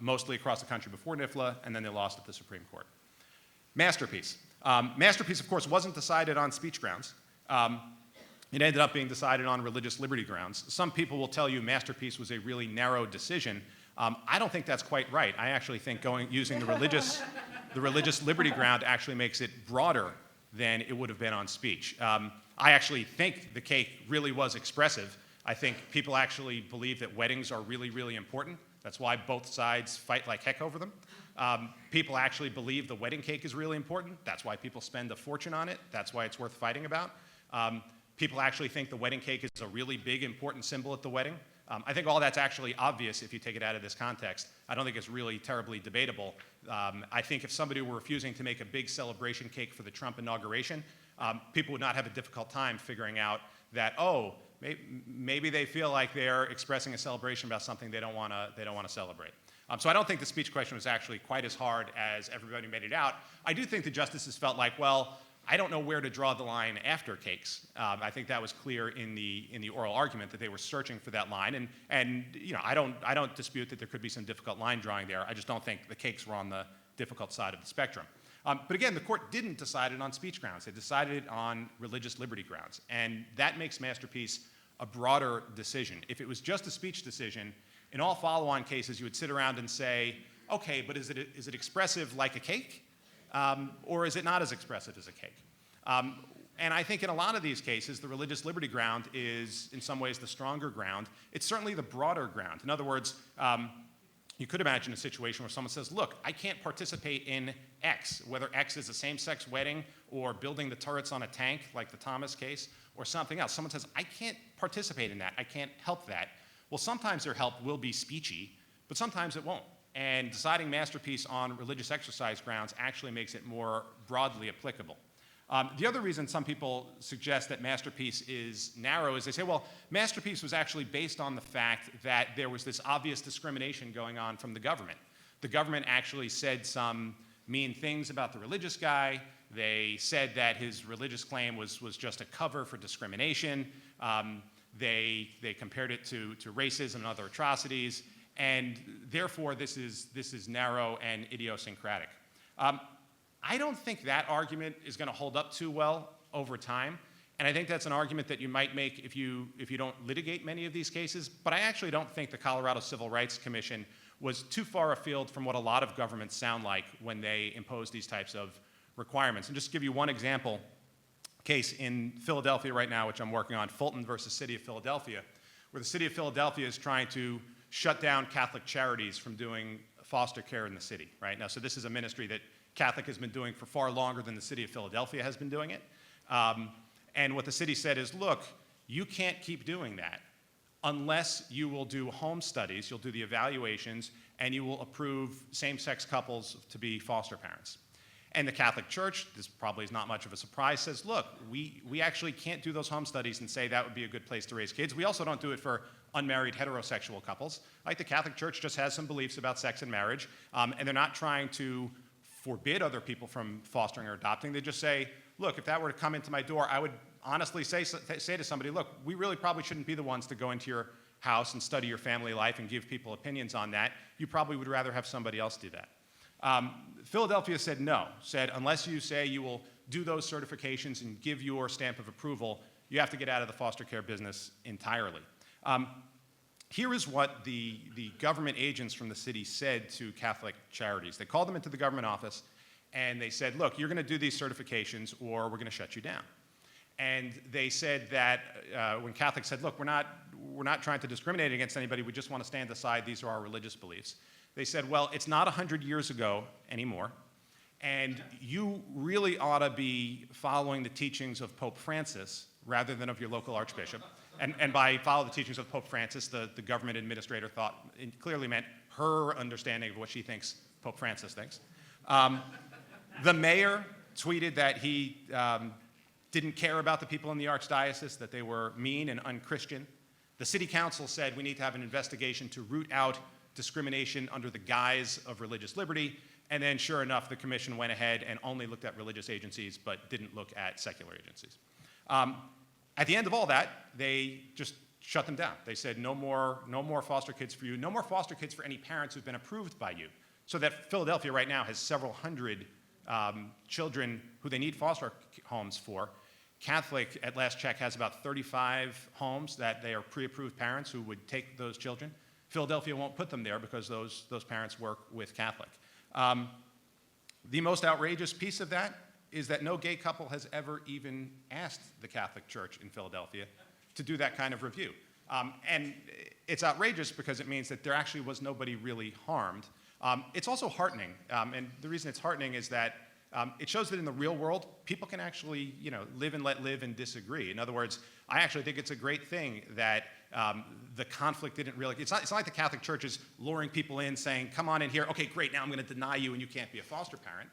mostly across the country before NIFLA, and then they lost at the Supreme Court. Masterpiece. Masterpiece, of course, wasn't decided on speech grounds. It ended up being decided on religious liberty grounds. Some people will tell you Masterpiece was a really narrow decision. I don't think that's quite right. I actually think using the religious liberty ground actually makes it broader than it would have been on speech. I actually think the cake really was expressive. I think people actually believe that weddings are really, really important. That's why both sides fight like heck over them. People actually believe the wedding cake is really important. That's why people spend a fortune on it. That's why it's worth fighting about. People actually think the wedding cake is a really big, important symbol at the wedding. I think all that's actually obvious if you take it out of this context. I don't think it's really terribly debatable. I think if somebody were refusing to make a big celebration cake for the Trump inauguration, people would not have a difficult time figuring out that, oh, maybe they feel like they're expressing a celebration about something they don't want to celebrate. So I don't think the speech question was actually quite as hard as everybody made it out. I do think the justices felt like, well, I don't know where to draw the line after cakes. I think that was clear in the oral argument that they were searching for that line, and you know, I don't dispute that there could be some difficult line drawing there. I just don't think the cakes were on the difficult side of the spectrum. But again, the court didn't decide it on speech grounds. They decided it on religious liberty grounds, and that makes Masterpiece a broader decision. If it was just a speech decision, in all follow-on cases, you would sit around and say, okay, but is it expressive like a cake? Or is it not as expressive as a cake? And I think in a lot of these cases, the religious liberty ground is in some ways the stronger ground. It's certainly the broader ground. In other words, you could imagine a situation where someone says, look, I can't participate in X, whether X is a same-sex wedding or building the turrets on a tank like the Thomas case or something else. Someone says, I can't participate in that. I can't help that. Well, sometimes their help will be speechy, but sometimes it won't. And deciding Masterpiece on religious exercise grounds actually makes it more broadly applicable. The other reason some people suggest that Masterpiece is narrow is they say, well, Masterpiece was actually based on the fact that there was this obvious discrimination going on from the government. The government actually said some mean things about the religious guy. They said that his religious claim was just a cover for discrimination. They compared it to racism and other atrocities, and therefore this is narrow and idiosyncratic. I don't think that argument is going to hold up too well over time, and I think that's an argument that you might make if you don't litigate many of these cases, but I actually don't think the Colorado Civil Rights Commission was too far afield from what a lot of governments sound like when they impose these types of requirements. And just to give you one example, case in Philadelphia right now, which I'm working on, Fulton versus City of Philadelphia, where the City of Philadelphia is trying to shut down Catholic Charities from doing foster care in the city, right? Now, so this is a ministry that Catholic has been doing for far longer than the City of Philadelphia has been doing it. And what the city said is, look, you can't keep doing that unless you will do home studies, you'll do the evaluations, and you will approve same-sex couples to be foster parents. And the Catholic Church, this probably is not much of a surprise, says, look, we actually can't do those home studies and say that would be a good place to raise kids. We also don't do it for unmarried heterosexual couples. Like the Catholic Church just has some beliefs about sex and marriage, and they're not trying to forbid other people from fostering or adopting. They just say, look, if that were to come into my door, I would honestly say to somebody, look, we really probably shouldn't be the ones to go into your house and study your family life and give people opinions on that. You probably would rather have somebody else do that. Philadelphia said no, said unless you say you will do those certifications and give your stamp of approval, you have to get out of the foster care business entirely. Here is what the government agents from the city said to Catholic Charities. They called them into the government office and they said, look, you're going to do these certifications or we're going to shut you down. And they said that when Catholics said, look, we're not trying to discriminate against anybody, we just want to stand aside, these are our religious beliefs. They said, well, it's not 100 years ago anymore, and you really ought to be following the teachings of Pope Francis rather than of your local archbishop. And by follow the teachings of Pope Francis, the government administrator thought it clearly meant her understanding of what she thinks Pope Francis thinks. The mayor tweeted that he didn't care about the people in the archdiocese, that they were mean and unchristian. The city council said we need to have an investigation to root out discrimination under the guise of religious liberty, and then sure enough, the commission went ahead and only looked at religious agencies but didn't look at secular agencies. At the end of all that, they just shut them down. They said no more foster kids for you, no more foster kids for any parents who've been approved by you. So that Philadelphia right now has several hundred children who they need foster homes for. Catholic, at last check, has about 35 homes that they are pre-approved parents who would take those children. Philadelphia won't put them there because those parents work with Catholic. The most outrageous piece of that is that no gay couple has ever even asked the Catholic Church in Philadelphia to do that kind of review. And it's outrageous because it means that there actually was nobody really harmed. It's also heartening, and the reason it's heartening is that it shows that in the real world, people can actually, live and let live and disagree. In other words, I actually think it's a great thing that The conflict didn't really, it's not like the Catholic Church is luring people in saying, come on in here, okay, great, now I'm going to deny you and you can't be a foster parent.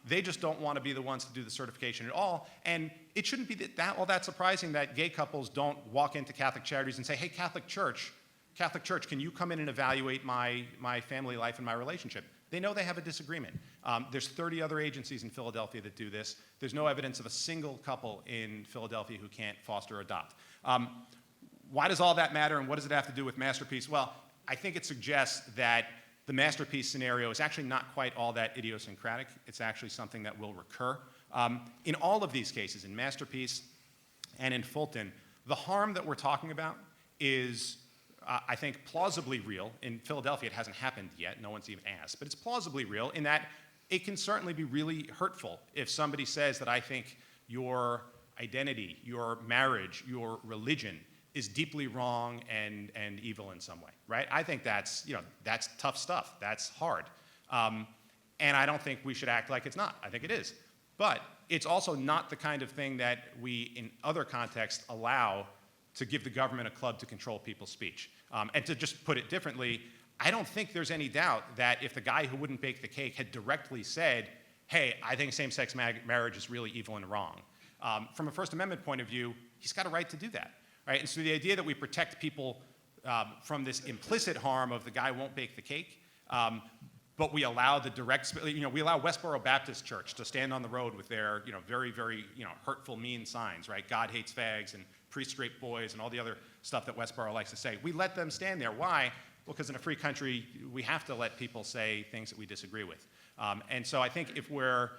They just don't want to be the ones to do the certification at all. And it shouldn't be all that surprising that gay couples don't walk into Catholic charities and say, hey, Catholic Church, can you come in and evaluate my family life and my relationship? They know they have a disagreement. There's 30 other agencies in Philadelphia that do this. There's no evidence of a single couple in Philadelphia who can't foster or adopt. Why does all that matter, and what does it have to do with Masterpiece? Well, I think it suggests that the Masterpiece scenario is actually not quite all that idiosyncratic. It's actually something that will recur. In all of these cases, in Masterpiece and in Fulton, the harm that we're talking about is, I think, plausibly real. In Philadelphia, it hasn't happened yet. No one's even asked. But it's plausibly real in that it can certainly be really hurtful if somebody says that I think your identity, your marriage, your religion is deeply wrong and evil in some way, right? I think that's tough stuff. That's hard. And I don't think we should act like it's not. I think it is. But it's also not the kind of thing that we, in other contexts, allow to give the government a club to control people's speech. And to just put it differently, I don't think there's any doubt that if the guy who wouldn't bake the cake had directly said, hey, I think same-sex marriage is really evil and wrong, from a First Amendment point of view, he's got a right to do that. Right? And so the idea that we protect people from this implicit harm of the guy won't bake the cake, but we allow the direct, we allow Westboro Baptist Church to stand on the road with their, very, very, hurtful, mean signs, right? God hates fags and priests rape boys and all the other stuff that Westboro likes to say. We let them stand there. Why? Well, because in a free country, we have to let people say things that we disagree with. And so I think if we're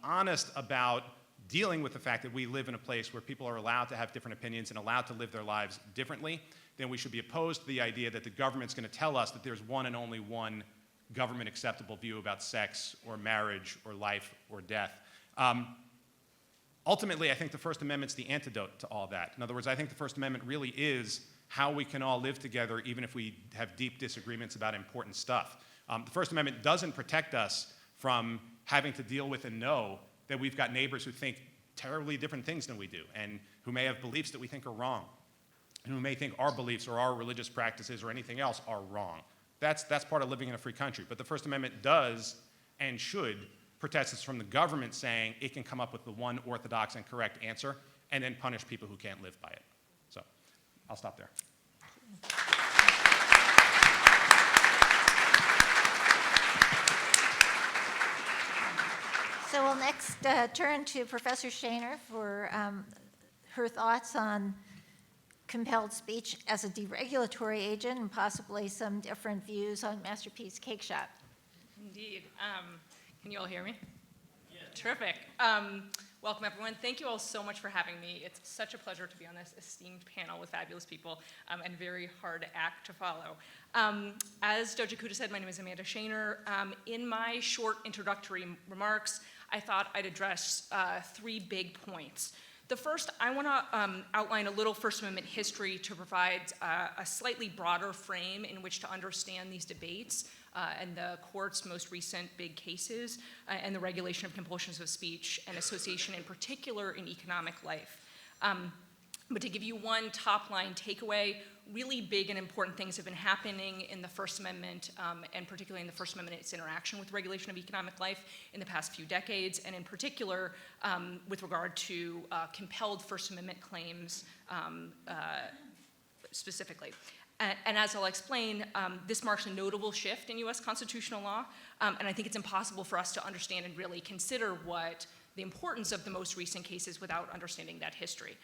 honest about dealing with the fact that we live in a place where people are allowed to have different opinions and allowed to live their lives differently, then we should be opposed to the idea that the government's going to tell us that there's one and only one government acceptable view about sex or marriage or life or death. Ultimately, I think the First Amendment's the antidote to all that. In other words, I think the First Amendment really is how we can all live together even if we have deep disagreements about important stuff. The First Amendment doesn't protect us from having to deal with and know that we've got neighbors who think terribly different things than we do and who may have beliefs that we think are wrong, and who may think our beliefs or our religious practices or anything else are wrong. That's part of living in a free country. But the First Amendment does and should protect us from the government saying it can come up with the one orthodox and correct answer and then punish people who can't live by it. So I'll stop there. So we'll next turn to Professor Shanor for her thoughts on compelled speech as a deregulatory agent and possibly some different views on Masterpiece Cake Shop. Indeed. Can you all hear me? Yeah. Terrific. Welcome, everyone. Thank you all so much for having me. It's such a pleasure to be on this esteemed panel with fabulous people and very hard act to follow. As Judge Ikuta said, my name is Amanda Shanor. In my short introductory remarks, I thought I'd address 3 big points. The first, I want to outline a little First Amendment history to provide a slightly broader frame in which to understand these debates and the court's most recent big cases and the regulation of compulsions of speech and association in particular in economic life. But to give you one top-line takeaway, really big and important things have been happening in the First Amendment, and particularly in the First Amendment, its interaction with regulation of economic life in the past few decades, and in particular with regard to compelled First Amendment claims specifically. And as I'll explain, this marks a notable shift in U.S. constitutional law, and I think it's impossible for us to understand and really consider what the importance of the most recent cases without understanding that history.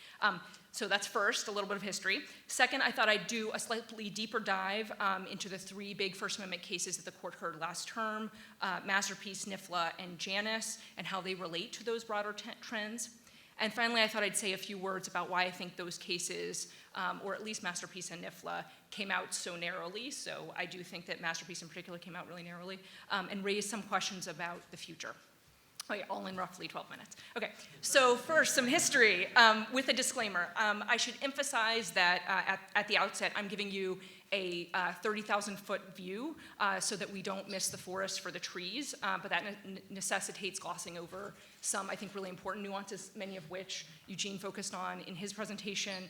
So that's first, a little bit of history. Second, I thought I'd do a slightly deeper dive into the 3 big First Amendment cases that the court heard last term, Masterpiece, NIFLA, and Janus, and how they relate to those broader trends. And finally, I thought I'd say a few words about why I think those cases, or at least Masterpiece and NIFLA, came out so narrowly. So I do think that Masterpiece in particular came out really narrowly, and raised some questions about the future. Oh yeah, all in roughly 12 minutes. Okay, so first, some history with a disclaimer. I should emphasize that at the outset, I'm giving you a 30,000-foot view so that we don't miss the forest for the trees, but that necessitates glossing over some, I think, really important nuances, many of which Eugene focused on in his presentation,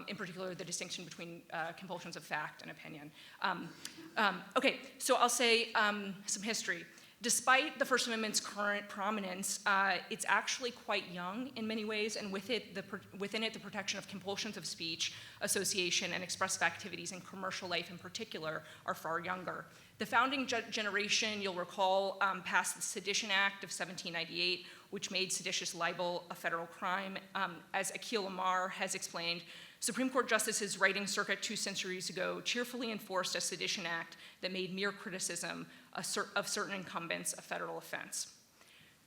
in particular the distinction between compulsions of fact and opinion. Okay, so I'll say some history. Despite the First Amendment's current prominence, it's actually quite young in many ways, and within it, the protection of compulsions of speech, association, and expressive activities in commercial life in particular are far younger. The founding generation, you'll recall, passed the Sedition Act of 1798, which made seditious libel a federal crime. As Akil Amar has explained, Supreme Court justices writing circa 2 centuries ago cheerfully enforced a Sedition Act that made mere criticism of certain incumbents a federal offense.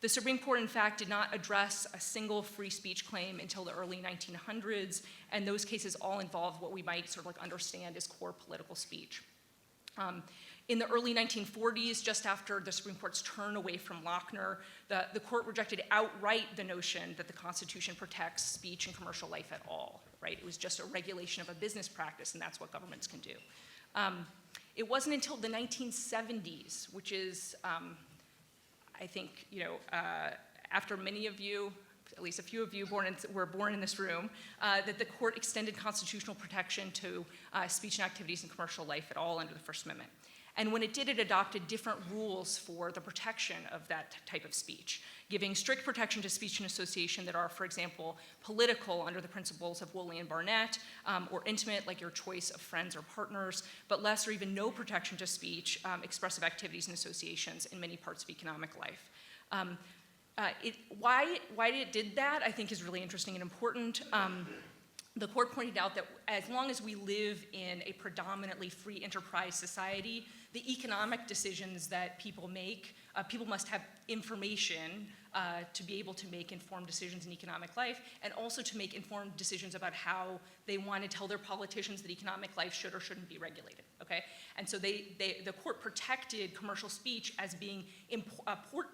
The Supreme Court, in fact, did not address a single free speech claim until the early 1900s, and those cases all involved what we might sort of like understand as core political speech. In the early 1940s, just after the Supreme Court's turn away from Lochner, the court rejected outright the notion that the Constitution protects speech in commercial life at all, right? It was just a regulation of a business practice, and that's what governments can do. It wasn't until the 1970s, which is, I think, after many of you, at least a few of you were born in this room, that the court extended constitutional protection to speech and activities in commercial life at all under the First Amendment. And when it did, it adopted different rules for the protection of that type of speech, giving strict protection to speech and association that are, for example, political under the principles of Woolley and Barnett, or intimate, like your choice of friends or partners, but less or even no protection to speech, expressive activities and associations in many parts of economic life. Why it did that, I think, is really interesting and important. The court pointed out that as long as we live in a predominantly free enterprise society, the economic decisions that people make, people must have information to be able to make informed decisions in economic life, and also to make informed decisions about how they want to tell their politicians that economic life should or shouldn't be regulated, okay? And so the court protected commercial speech as being an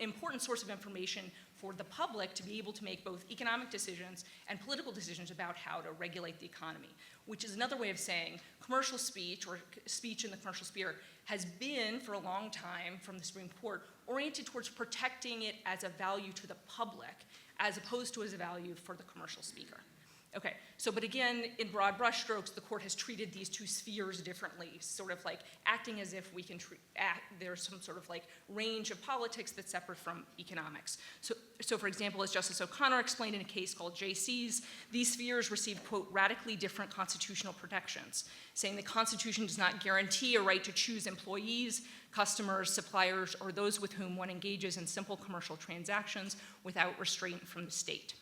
important source of information for the public to be able to make both economic decisions and political decisions about how to regulate the economy, which is another way of saying commercial speech, or speech in the commercial sphere, has been, for a long time, from the Supreme Court, oriented towards protecting it as a value to the public, as opposed to as a value for the commercial speaker. Okay, so but again, in broad brushstrokes, the court has treated these two spheres differently, sort of like acting as if we can there's some sort of like range of politics that's separate from economics. So for example, as Justice O'Connor explained in a case called JC's, these spheres receive, quote, radically different constitutional protections, saying the Constitution does not guarantee a right to choose employees, customers, suppliers, or those with whom one engages in simple commercial transactions without restraint from the state.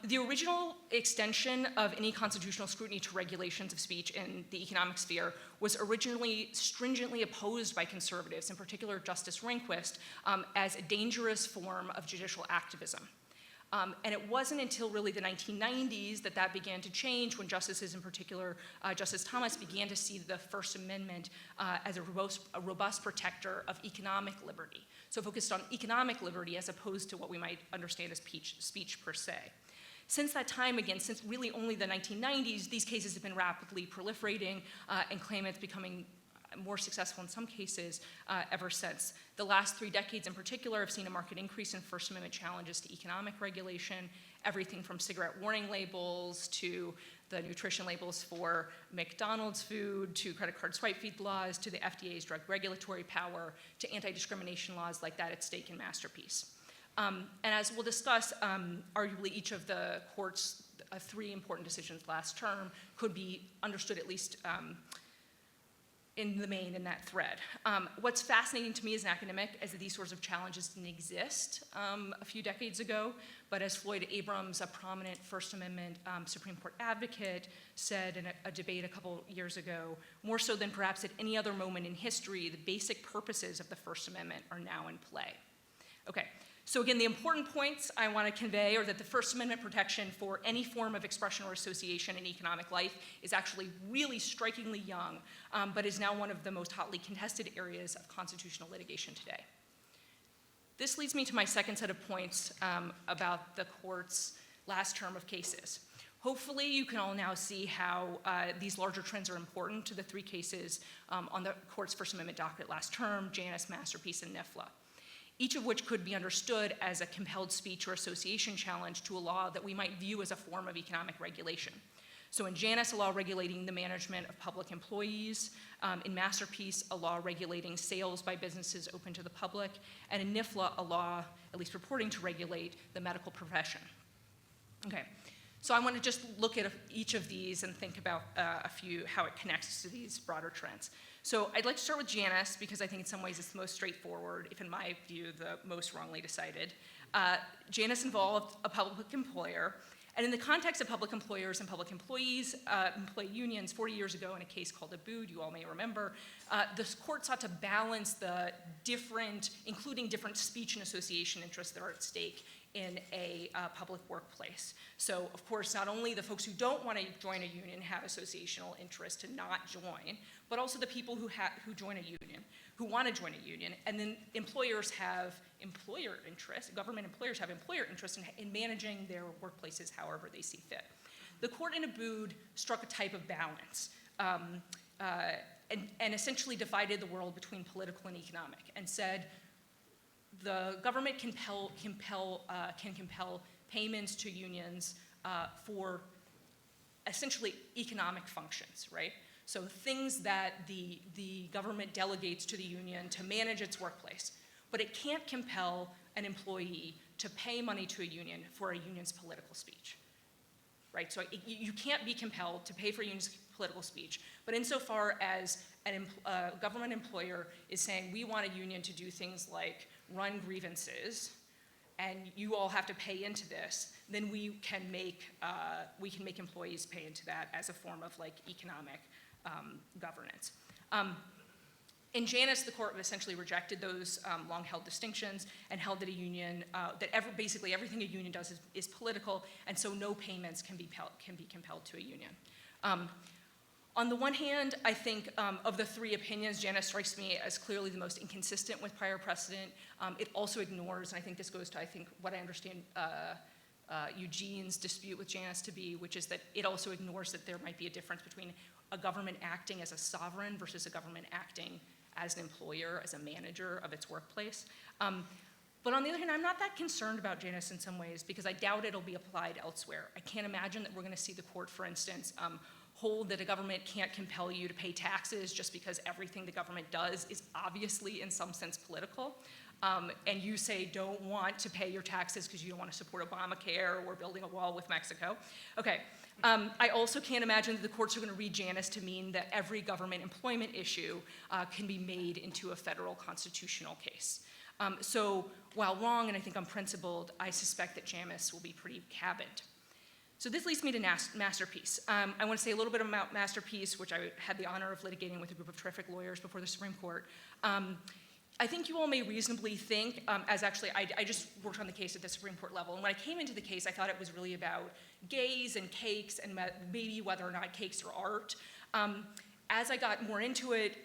The original extension of any constitutional scrutiny to regulations of speech in the economic sphere was originally stringently opposed by conservatives, in particular Justice Rehnquist, as a dangerous form of judicial activism. And it wasn't until really the 1990s that began to change, when justices, in particular Justice Thomas, began to see the First Amendment as a robust protector of economic liberty. So focused on economic liberty as opposed to what we might understand as speech per se. Since that time, again, since really only the 1990s, these cases have been rapidly proliferating and claimants becoming more successful in some cases ever since. The last 3 decades in particular have seen a marked increase in First Amendment challenges to economic regulation, everything from cigarette warning labels to the nutrition labels for McDonald's food, to credit card swipe feed laws, to the FDA's drug regulatory power, to anti-discrimination laws like that at stake in Masterpiece. And as we'll discuss, arguably each of the court's 3 important decisions last term could be understood at least in the main in that thread. What's fascinating to me as an academic is that these sorts of challenges didn't exist a few decades ago, but as Floyd Abrams, a prominent First Amendment Supreme Court advocate, said in a debate a couple years ago, more so than perhaps at any other moment in history, the basic purposes of the First Amendment are now in play. Okay. So again, the important points I want to convey are that the First Amendment protection for any form of expression or association in economic life is actually really strikingly young, but is now one of the most hotly contested areas of constitutional litigation today. This leads me to my second set of points about the court's last term of cases. Hopefully, you can all now see how these larger trends are important to the three cases on the court's First Amendment docket last term, Janus, Masterpiece, and NIFLA, each of which could be understood as a compelled speech or association challenge to a law that we might view as a form of economic regulation. So in Janus, a law regulating the management of public employees. In Masterpiece, a law regulating sales by businesses open to the public. And in NIFLA, a law at least purporting to regulate the medical profession. Okay, so I want to just look at each of these and think about how it connects to these broader trends. So I'd like to start with Janus because I think in some ways it's the most straightforward, if in my view, the most wrongly decided. Janus involved a public employer, and in the context of public employers and public employees, employee unions 40 years ago in a case called Abood, you all may remember, the court sought to balance the including different speech and association interests that are at stake in a public workplace. So, of course, not only the folks who don't want to join a union have associational interest to not join, but also the people who join a union, who want to join a union, and then employers have employer interest, government employers have employer interest in managing their workplaces however they see fit. The court in Abood struck a type of balance and essentially divided the world between political and economic and said, the government can compel payments to unions for essentially economic functions, right? So things that the government delegates to the union to manage its workplace, but it can't compel an employee to pay money to a union for a union's political speech, right? So you can't be compelled to pay for a union's political speech, but insofar as a government employer is saying, we want a union to do things like run grievances, and you all have to pay into this, then we can make employees pay into that as a form of like economic governance. In Janus, the court essentially rejected those long-held distinctions and held that a union, basically everything a union does is political, and so no payments can be compelled to a union. On the one hand, I think of the three opinions, Janus strikes me as clearly the most inconsistent with prior precedent. It also ignores, and I think this goes to, what I understand Eugene's dispute with Janus to be, which is that it also ignores that there might be a difference between a government acting as a sovereign versus a government acting as an employer, as a manager of its workplace. But on the other hand, I'm not that concerned about Janus in some ways because I doubt it'll be applied elsewhere. I can't imagine that we're going to see the court, for instance, hold that a government can't compel you to pay taxes just because everything the government does is obviously in some sense political. And you say don't want to pay your taxes because you don't want to support Obamacare or building a wall with Mexico. Okay. I also can't imagine that the courts are going to read Janus to mean that every government employment issue can be made into a federal constitutional case. So while wrong and I think unprincipled, I suspect that Janus will be pretty cabined. So this leads me to Masterpiece. I want to say a little bit about Masterpiece, which I had the honor of litigating with a group of terrific lawyers before the Supreme Court. I think you all may reasonably think, I just worked on the case at the Supreme Court level, and when I came into the case, I thought it was really about gays and cakes and maybe whether or not cakes are art. As I got more into it,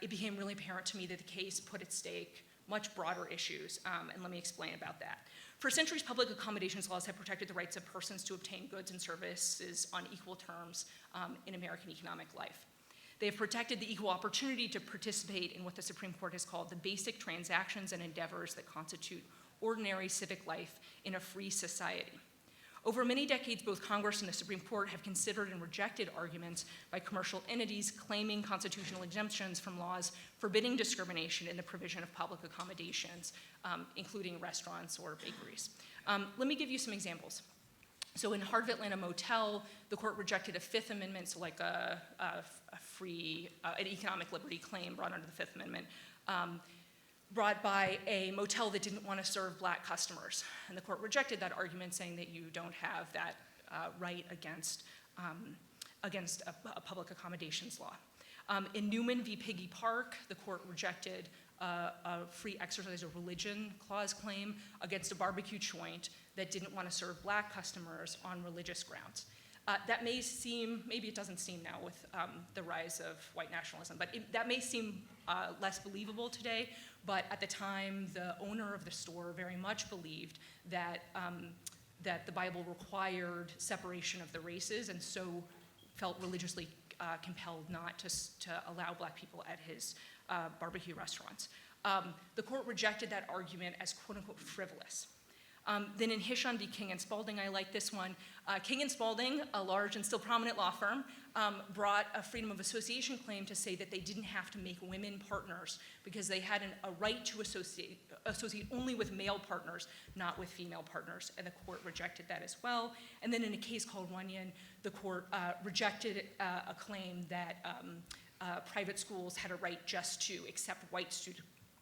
it became really apparent to me that the case put at stake much broader issues, and let me explain about that. For centuries, public accommodations laws have protected the rights of persons to obtain goods and services on equal terms in American economic life. They have protected the equal opportunity to participate in what the Supreme Court has called the basic transactions and endeavors that constitute ordinary civic life in a free society. Over many decades, both Congress and the Supreme Court have considered and rejected arguments by commercial entities claiming constitutional exemptions from laws forbidding discrimination in the provision of public accommodations, including restaurants or bakeries. Let me give you some examples. So in Hartford Atlanta Motel, the court rejected a Fifth Amendment, so like an economic liberty claim brought under the Fifth Amendment, brought by a motel that didn't want to serve black customers. And the court rejected that argument, saying that you don't have that right against a public accommodations law. In Newman v. Piggy Park, the court rejected a free exercise of religion clause claim against a barbecue joint that didn't want to serve black customers on religious grounds. That may seem, maybe it doesn't seem now with the rise of white nationalism, but that may seem less believable today, but at the time, the owner of the store very much believed that that the Bible required separation of the races, and so felt religiously compelled not to allow black people at his barbecue restaurants. The court rejected that argument as quote-unquote frivolous. Then in Hishon v. King and Spalding, I like this one. King and Spalding, a large and still prominent law firm, brought a freedom of association claim to say that they didn't have to make women partners because they had a right to associate only with male partners, not with female partners, and the court rejected that as well. And then in a case called Runyon, the court rejected a claim that private schools had a right just to accept white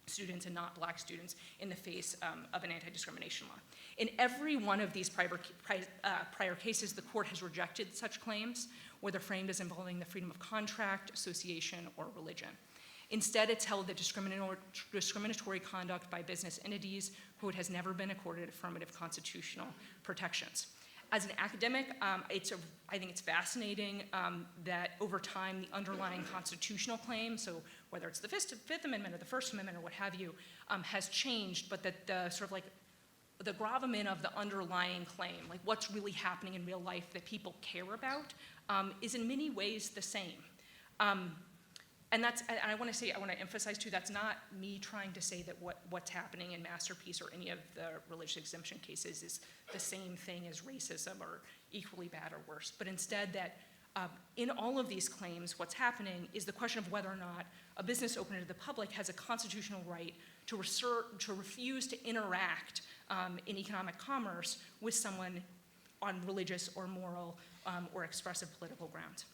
students and not black students in the face of an anti-discrimination law. In every one of these prior cases, the court has rejected such claims, whether framed as involving the freedom of contract, association, or religion. Instead, it's held that discriminatory conduct by business entities, quote, has never been accorded affirmative constitutional protections. As an academic, I think it's fascinating that over time, the underlying constitutional claim, so whether it's the Fifth Amendment or the First Amendment or what have you, has changed, but that the sort of like the gravamen of the underlying claim, like what's really happening in real life that people care about, is in many ways the same. And I want to emphasize too, that's not me trying to say that what's happening in Masterpiece or any of the religious exemption cases is the same thing as racism or equally bad or worse, but instead that in all of these claims, what's happening is the question of whether or not a business open to the public has a constitutional right to refuse to interact in economic commerce with someone on religious or moral or expressive political grounds.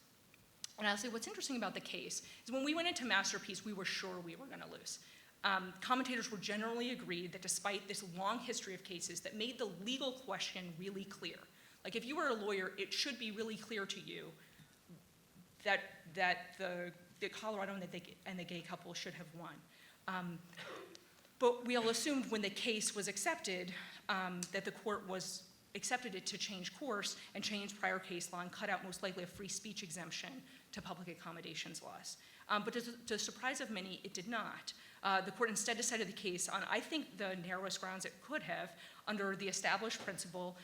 And honestly, what's interesting about the case is when we went into Masterpiece, we were sure we were going to lose. Commentators were generally agreed that despite this long history of cases that made the legal question really clear, like if you were a lawyer, it should be really clear to you that the Colorado and the gay couple should have won. But we all assumed when the case was accepted that the court accepted it to change course and change prior case law and cut out most likely a free speech exemption to public accommodations laws. But to the surprise of many, it did not. The court instead decided the case on, I think, the narrowest grounds it could have under the established principle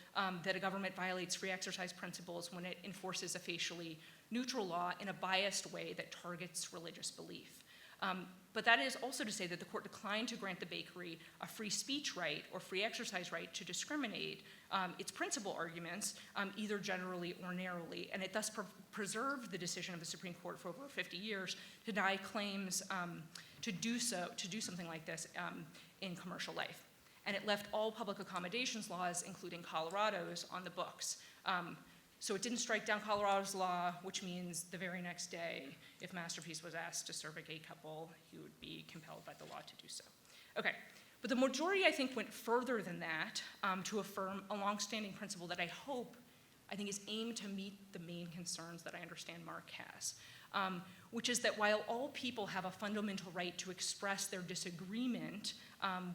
that a government violates free exercise principles when it enforces a facially neutral law in a biased way that targets religious belief. But that is also to say that the court declined to grant the bakery a free speech right or free exercise right to discriminate its principal arguments, either generally or narrowly, and it thus preserved the decision of the Supreme Court for over 50 years to deny claims to do something like this in commercial life. And it left all public accommodations laws, including Colorado's, on the books. So it didn't strike down Colorado's law, which means the very next day, if Masterpiece was asked to serve a gay couple, he would be compelled by the law to do so. Okay, but the majority, I think, went further than that to affirm a longstanding principle that I think is aimed to meet the main concerns that I understand Mark has, which is that while all people have a fundamental right to express their disagreement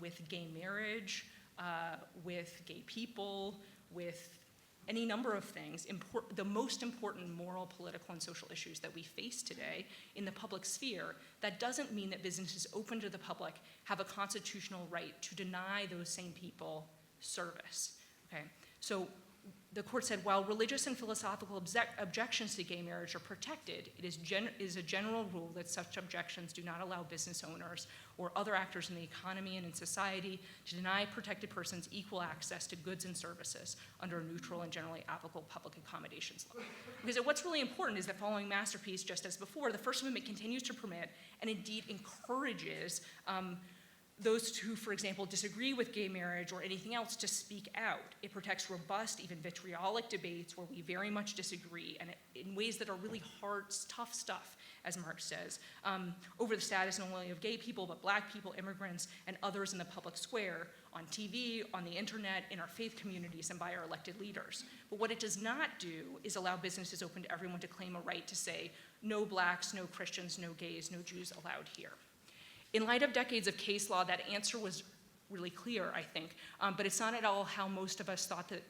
with gay marriage, with gay people, with any number of things, the most important moral, political, and social issues that we face today in the public sphere, that doesn't mean that businesses open to the public have a constitutional right to deny those same people service, okay? So the court said, while religious and philosophical objections to gay marriage are protected, it is a general rule that such objections do not allow business owners or other actors in the economy and in society to deny protected persons equal access to goods and services under a neutral and generally applicable public accommodations law. Because what's really important is that following Masterpiece, just as before, the First Amendment continues to permit and indeed encourages those who, for example, disagree with gay marriage or anything else to speak out. It protects robust, even vitriolic debates where we very much disagree and in ways that are really hard, tough stuff, as Mark says, over the status not only of gay people, but black people, immigrants, and others in the public square, on TV, on the internet, in our faith communities, and by our elected leaders. But what it does not do is allow businesses open to everyone to claim a right to say, no blacks, no Christians, no gays, no Jews allowed here. In light of decades of case law, that answer was really clear, I think, but it's not at all how most of us thought that,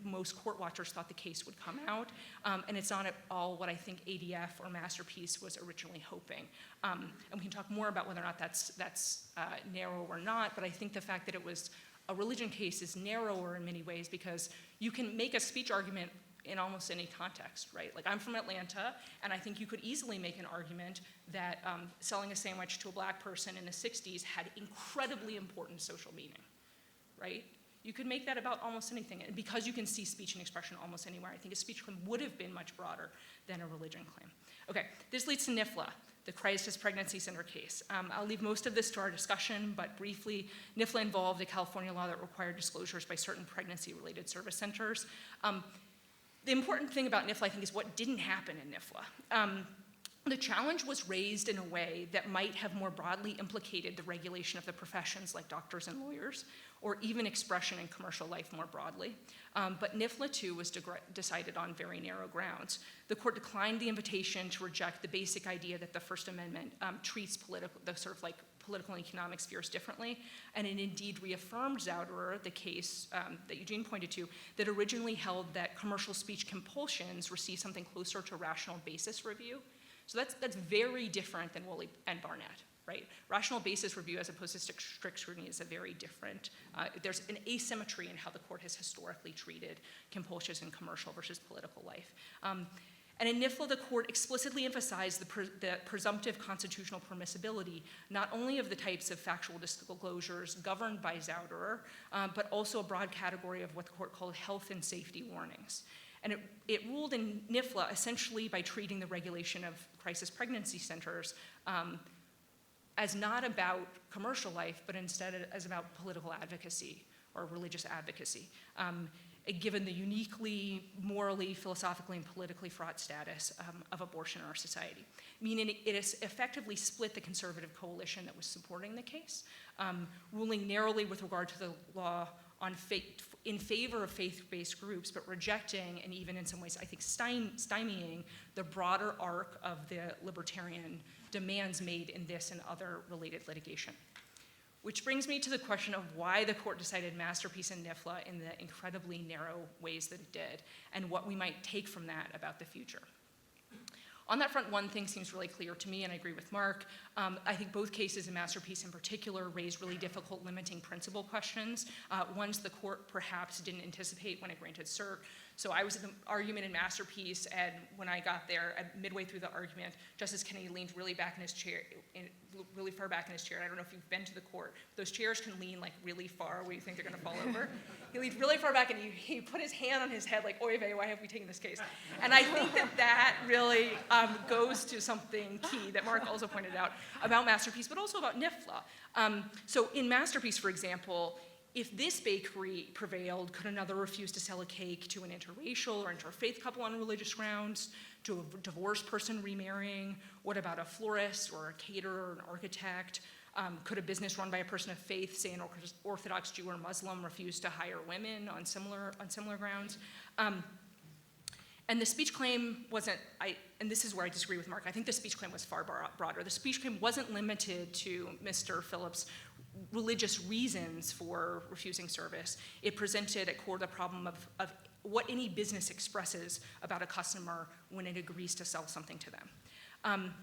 most court watchers thought the case would come out, and it's not at all what I think ADF or Masterpiece was originally hoping. And we can talk more about whether or not that's narrow or not, but I think the fact that it was A religion case is narrower in many ways because you can make a speech argument in almost any context, right? Like I'm from Atlanta, and I think you could easily make an argument that selling a sandwich to a black person in the 60s had incredibly important social meaning, right? You could make that about almost anything. And because you can see speech and expression almost anywhere, I think a speech claim would have been much broader than a religion claim. Okay, this leads to NIFLA, the Crisis Pregnancy Center case. I'll leave most of this to our discussion, but briefly, NIFLA involved a California law that required disclosures by certain pregnancy-related service centers. The important thing about NIFLA, I think, is what didn't happen in NIFLA. The challenge was raised in a way that might have more broadly implicated the regulation of the professions like doctors and lawyers, or even expression in commercial life more broadly. But NIFLA, too, was decided on very narrow grounds. The court declined the invitation to reject the basic idea that the First Amendment treats the sort of like political and economic spheres differently, and it indeed reaffirmed Zauderer, the case that Eugene pointed to, that originally held that commercial speech compulsions receive something closer to rational basis review. So that's very different than Woolley and Barnett, right? Rational basis review as opposed to strict scrutiny is a very different, there's an asymmetry in how the court has historically treated compulsions in commercial versus political life. And in NIFLA, the court explicitly emphasized the presumptive constitutional permissibility, not only of the types of factual disclosures governed by Zauderer, but also a broad category of what the court called health and safety warnings. And it ruled in NIFLA essentially by treating the regulation of crisis pregnancy centers as not about commercial life, but instead as about political advocacy or religious advocacy, given the uniquely morally, philosophically, and politically fraught status of abortion in our society. Meaning it has effectively split the conservative coalition that was supporting the case, ruling narrowly with regard to the law on in favor of faith-based groups, but rejecting, and even in some ways, I think, stymieing the broader arc of the libertarian demands made in this and other related litigation. Which brings me to the question of why the court decided masterpiece in NIFLA in the incredibly narrow ways that it did, and what we might take from that about the future. On that front, one thing seems really clear to me, and I agree with Mark. I think both cases in Masterpiece in particular raise really difficult limiting principle questions, ones the court perhaps didn't anticipate when it granted cert. So I was in the argument in Masterpiece, and when I got there, midway through the argument, Justice Kennedy leaned really back in his chair, really far back in his chair. I don't know if you've been to the court. Those chairs can lean like really far where you think they're gonna fall over. He leaned really far back, and he put his hand on his head like, oy vey, why have we taken this case? And I think that really goes to something key that Mark also pointed out about Masterpiece, but also about NIFLA. So in Masterpiece, for example, if this bakery prevailed, could another refuse to sell a cake to an interracial or interfaith couple on religious grounds, to a divorced person remarrying? What about a florist or a caterer or an architect? Could a business run by a person of faith, say an Orthodox Jew or Muslim, refuse to hire women on similar grounds? And the speech claim wasn't, and this is where I disagree with Mark, I think the speech claim was far broader. The speech claim wasn't limited to Mr. Phillips' religious reasons for refusing service. It presented at core the problem of what any business expresses about a customer when it agrees to sell something to them.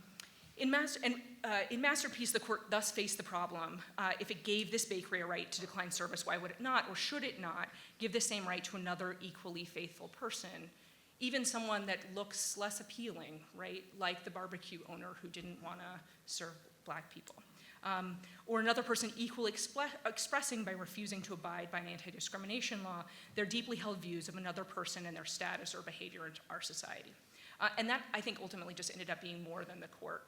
In Masterpiece, the court thus faced the problem. If it gave this bakery a right to decline service, why would it not, or should it not, give the same right to another equally faithful person, even someone that looks less appealing, right, like the barbecue owner who didn't want to serve black people? Or another person equally expressing by refusing to abide by an anti-discrimination law their deeply held views of another person and their status or behavior in our society. And that, I think, ultimately just ended up being more than the court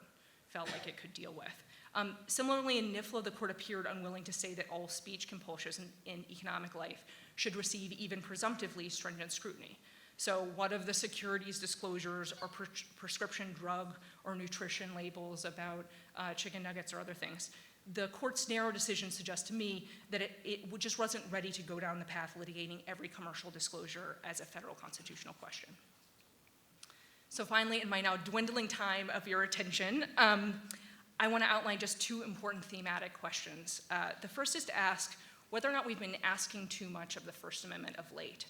felt like it could deal with. Similarly, in NIFLA, the court appeared unwilling to say that all speech compulsions in economic life should receive even presumptively stringent scrutiny. So what of the securities disclosures or prescription drug or nutrition labels about chicken nuggets or other things? The court's narrow decision suggests to me that it just wasn't ready to go down the path litigating every commercial disclosure as a federal constitutional question. So finally, in my now dwindling time of your attention, I want to outline just two important thematic questions. The first is to ask whether or not we've been asking too much of the First Amendment of late.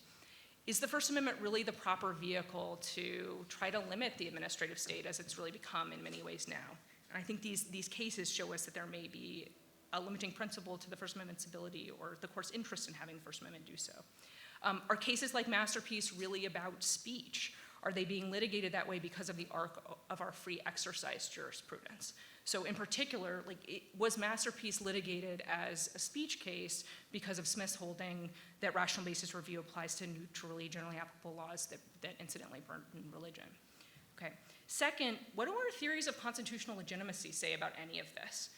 Is the First Amendment really the proper vehicle to try to limit the administrative state as it's really become in many ways now? And I think these cases show us that there may be a limiting principle to the First Amendment's ability or the court's interest in having the First Amendment do so. Are cases like Masterpiece really about speech? Are they being litigated that way because of the arc of our free exercise jurisprudence? So in particular, was Masterpiece litigated as a speech case because of Smith's holding that rational basis review applies to neutrally generally applicable laws that incidentally burden religion? Okay. Second, what do our theories of constitutional legitimacy say about any of this?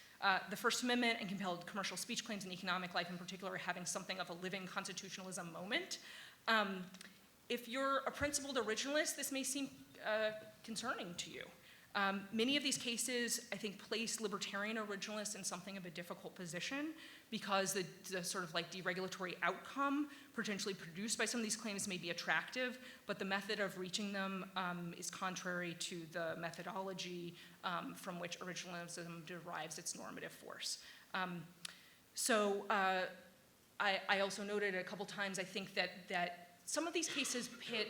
The First Amendment and compelled commercial speech claims in economic life in particular are having something of a living constitutionalism moment. If you're a principled originalist, this may seem concerning to you. Many of these cases, I think, place libertarian originalists in something of a difficult position because the sort of deregulatory outcome potentially produced by some of these claims may be attractive, but the method of reaching them is contrary to the methodology from which originalism derives its normative force. I also noted a couple times, I think that some of these cases pit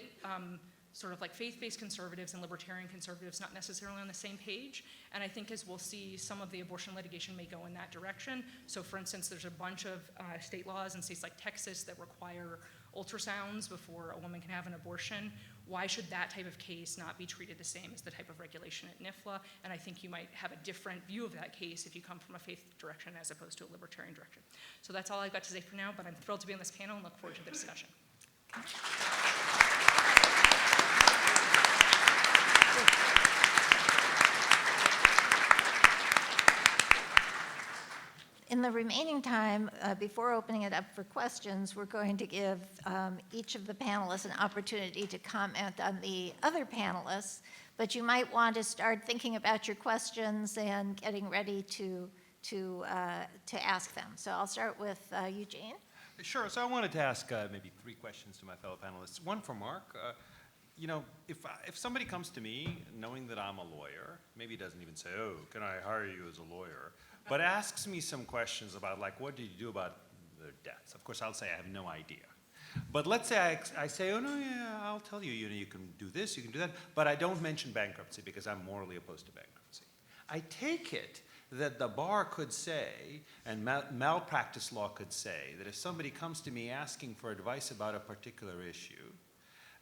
sort of faith-based conservatives and libertarian conservatives not necessarily on the same page. And I think as we'll see, some of the abortion litigation may go in that direction. So for instance, there's a bunch of state laws in states like Texas that require ultrasounds before a woman can have an abortion. Why should that type of case not be treated the same as the type of regulation at NIFLA? And I think you might have a different view of that case if you come from a faith direction as opposed to a libertarian direction. So that's all I've got to say for now, but I'm thrilled to be on this panel and look forward to the discussion. In the remaining time, before opening it up for questions, we're going to give each of the panelists an opportunity to comment on the other panelists, but you might want to start thinking about your questions and getting ready to ask them. So I'll start with Eugene. Sure. So I wanted to ask maybe 3 questions to my fellow panelists. One for Mark. If somebody comes to me knowing that I'm a lawyer, maybe doesn't even say, "Oh, can I hire you as a lawyer?" but asks me some questions about what did you do about their debts? Of course, I'll say I have no idea. But let's say I say, "Oh no, yeah, I'll tell you. You can do this, you can do that," but I don't mention bankruptcy because I'm morally opposed to bankruptcy. I take it that the bar could say, and malpractice law could say, that if somebody comes to me asking for advice about a particular issue,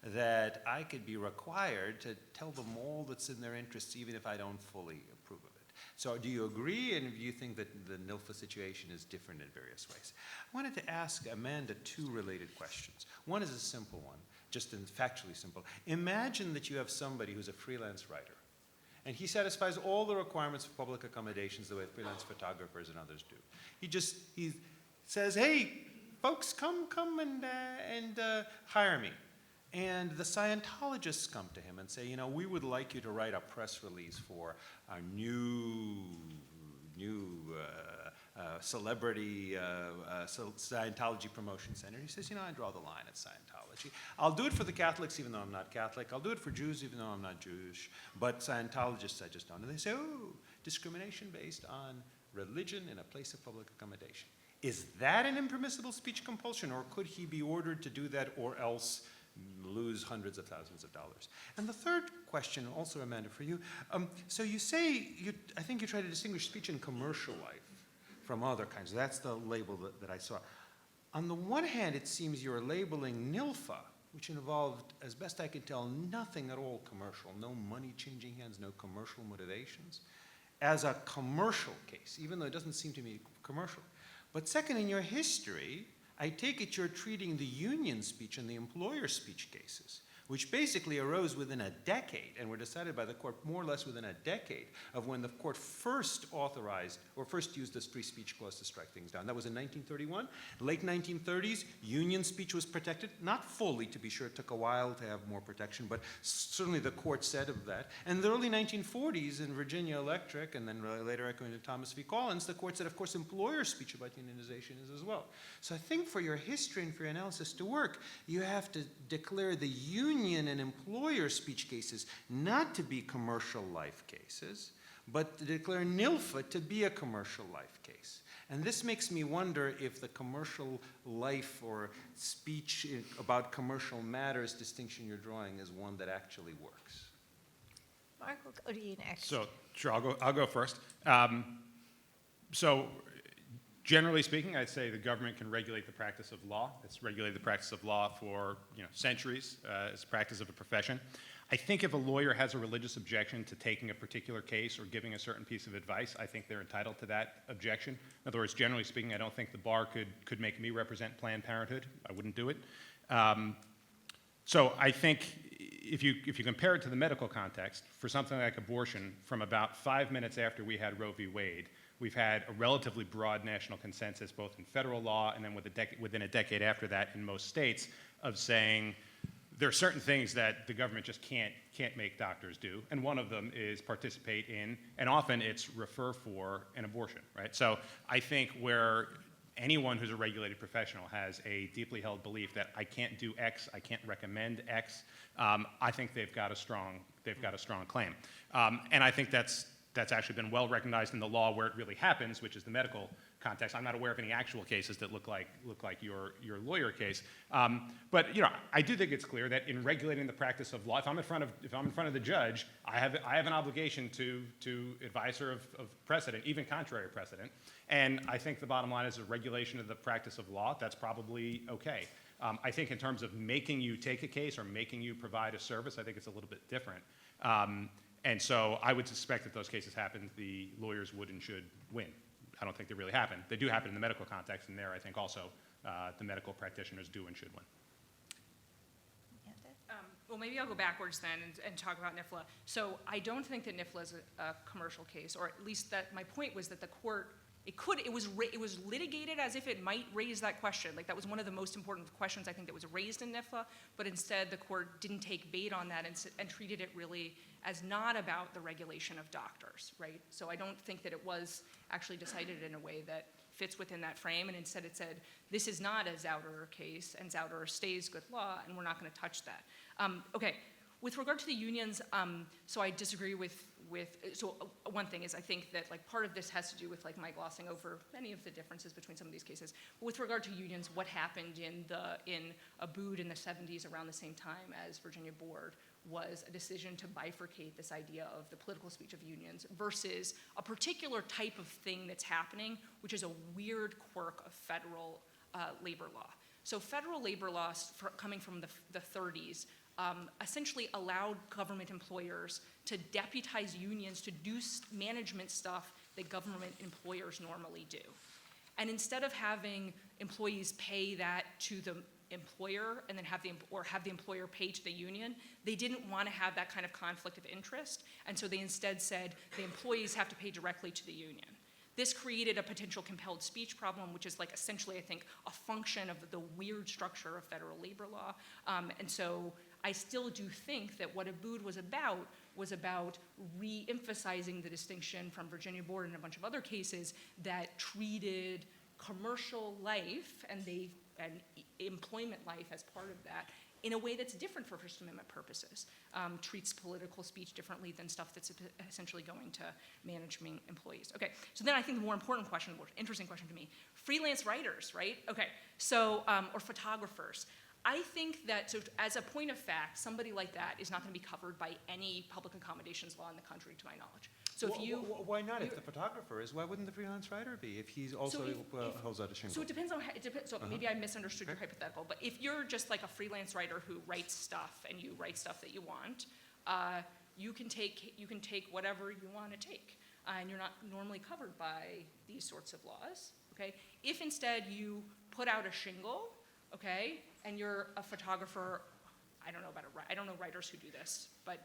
that I could be required to tell them all that's in their interests, even if I don't fully approve of it. So do you agree, and do you think that the NILFA situation is different in various ways? I wanted to ask Amanda 2 related questions. One is a simple one, just factually simple. Imagine that you have somebody who's a freelance writer, and he satisfies all the requirements for public accommodations the way freelance photographers and others do. He says, "Hey, folks, come and hire me." And the Scientologists come to him and say, "We would like you to write a press release for our new celebrity Scientology promotion center." He says, "I draw the line at Scientology. I'll do it for the Catholics even though I'm not Catholic. I'll do it for Jews even though I'm not Jewish. But Scientologists I just don't." And they say, "Oh, discrimination based on religion in a place of public accommodation." Is that an impermissible speech compulsion, or could he be ordered to do that or else lose hundreds of thousands of dollars? And the third question, also Amanda, for you. So you say, I think you try to distinguish speech in commercial life from other kinds. That's the label that I saw. On the one hand, it seems you're labeling NILFA, which involved, as best I can tell, nothing at all commercial, no money changing hands, no commercial motivations, as a commercial case, even though it doesn't seem to me commercial. But second, in your history, I take it you're treating the union speech and the employer speech cases, which basically arose within a decade and were decided by the court more or less within a decade of when the court first authorized or first used this free speech clause to strike things down. That was in 1931. Late 1930s, union speech was protected, not fully to be sure, it took a while to have more protection, but certainly the court said of that. And the early 1940s in Virginia Electric, and then later echoing to Thomas v. Collins, the court said, of course, employer speech about unionization is as well. So I think for your history and for your analysis to work, you have to declare the union and employer speech cases not to be commercial life cases, but to declare NILFA to be a commercial life case. And this makes me wonder if the commercial life or speech about commercial matters distinction you're drawing is one that actually works. Mark, we'll go to you next. So, sure, I'll go first. So, Generally speaking, I'd say the government can regulate the practice of law. It's regulated the practice of law for centuries as practice of a profession. I think if a lawyer has a religious objection to taking a particular case or giving a certain piece of advice, I think they're entitled to that objection. In other words, generally speaking, I don't think the bar could make me represent Planned Parenthood. I wouldn't do it. So I think if you compare it to the medical context, for something like abortion, from about 5 minutes after we had Roe v. Wade, we've had a relatively broad national consensus, both in federal law and then within a decade after that in most states, of saying there are certain things that the government just can't make doctors do, and one of them is participate in, and often it's refer for an abortion, right? So I think where anyone who's a regulated professional has a deeply held belief that I can't do X, I can't recommend X, I think they've got a strong claim, and I think that's actually been well recognized in the law where it really happens, which is the medical context. I'm not aware of any actual cases that look like your lawyer case, but I do think it's clear that in regulating the practice of law, if I'm in front of the judge, I have an obligation to advise her of precedent, even contrary precedent, and I think the bottom line is a regulation of the practice of law. That's probably okay. I think in terms of making you take a case or making you provide a service, I think it's a little bit different. And so I would suspect that those cases happen, the lawyers would and should win. I don't think they really happen. They do happen in the medical context, and there I think also the medical practitioners do and should win. Well, maybe I'll go backwards then and talk about NIFLA. So I don't think that NIFLA is a commercial case, or at least that my point was that the court, it was litigated as if it might raise that question. Like that was one of the most important questions I think that was raised in NIFLA, but instead the court didn't take bait on that and treated it really as not about the regulation of doctors, right? So I don't think that it was actually decided in a way that fits within that frame, and instead it said, this is not a Zauderer case, and Zauderer stays good law, and we're not gonna touch that. Okay, with regard to the unions, so I disagree with so one thing is I think that like part of this has to do with like my glossing over many of the differences between some of these cases. But with regard to unions, what happened in Abood in the 70s around the same time as Virginia Board was a decision to bifurcate this idea of the political speech of unions versus a particular type of thing that's happening, which is a weird quirk of federal labor law. So federal labor laws coming from the 30s essentially allowed government employers to deputize unions to do management stuff that government employers normally do. And instead of having employees pay that to the employer and then have the employer pay to the union, they didn't want to have that kind of conflict of interest, and so they instead said the employees have to pay directly to the union. This created a potential compelled speech problem, which is like essentially, I think, a function of the weird structure of federal labor law. And so I still do think that what Abood was about re-emphasizing the distinction from Virginia Board and a bunch of other cases that treated commercial life and employment life as part of that in a way that's different for First Amendment purposes, treats political speech differently than stuff that's essentially going to management employees. Okay, so then I think the more important question, the more interesting question to me, freelance writers, right? Okay, so, or photographers. I think that, so as a point of fact, somebody like that is not gonna be covered by any public accommodations law in the country, to my knowledge. So if you— Why not? If the photographer is, why wouldn't the freelance writer be if he's also holds out a shingle? So it depends on, so maybe I misunderstood your hypothetical, but if you're just like a freelance writer who writes stuff and you write stuff that you want, you can take whatever you want to take, and you're not normally covered by these sorts of laws, okay? If instead you put out a shingle, okay, and you're a photographer, I don't know writers who do this, but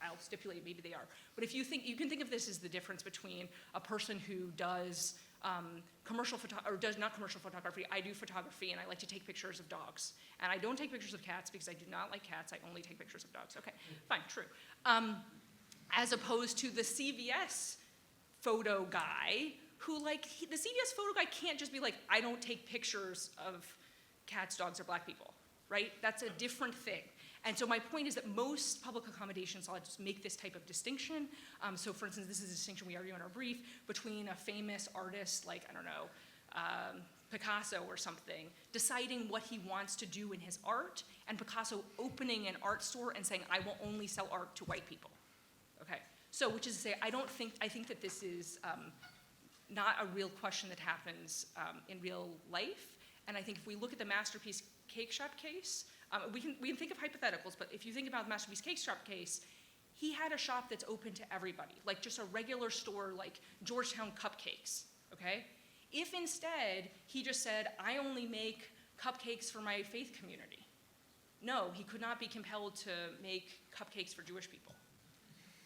I'll stipulate maybe they are. But if you can think of this as the difference between a person who does not commercial photography. I do photography and I like to take pictures of dogs. And I don't take pictures of cats because I do not like cats. I only take pictures of dogs. Okay, fine, true. As opposed to the CVS photo guy who the CVS photo guy can't just be like, I don't take pictures of cats, dogs, or black people, right? That's a different thing. And so my point is that most public accommodations laws make this type of distinction. So for instance, this is a distinction we argue in our brief between a famous artist like, I don't know, Picasso or something, deciding what he wants to do in his art, and Picasso opening an art store and saying, I will only sell art to white people, okay? So which is to say, I think that this is not a real question that happens in real life. And I think if we look at the Masterpiece Cake Shop case, we can think of hypotheticals, but if you think about the Masterpiece Cake Shop case, he had a shop that's open to everybody, like just a regular store like Georgetown Cupcakes, okay? If instead he just said, I only make cupcakes for my faith community, no, he could not be compelled to make cupcakes for Jewish people.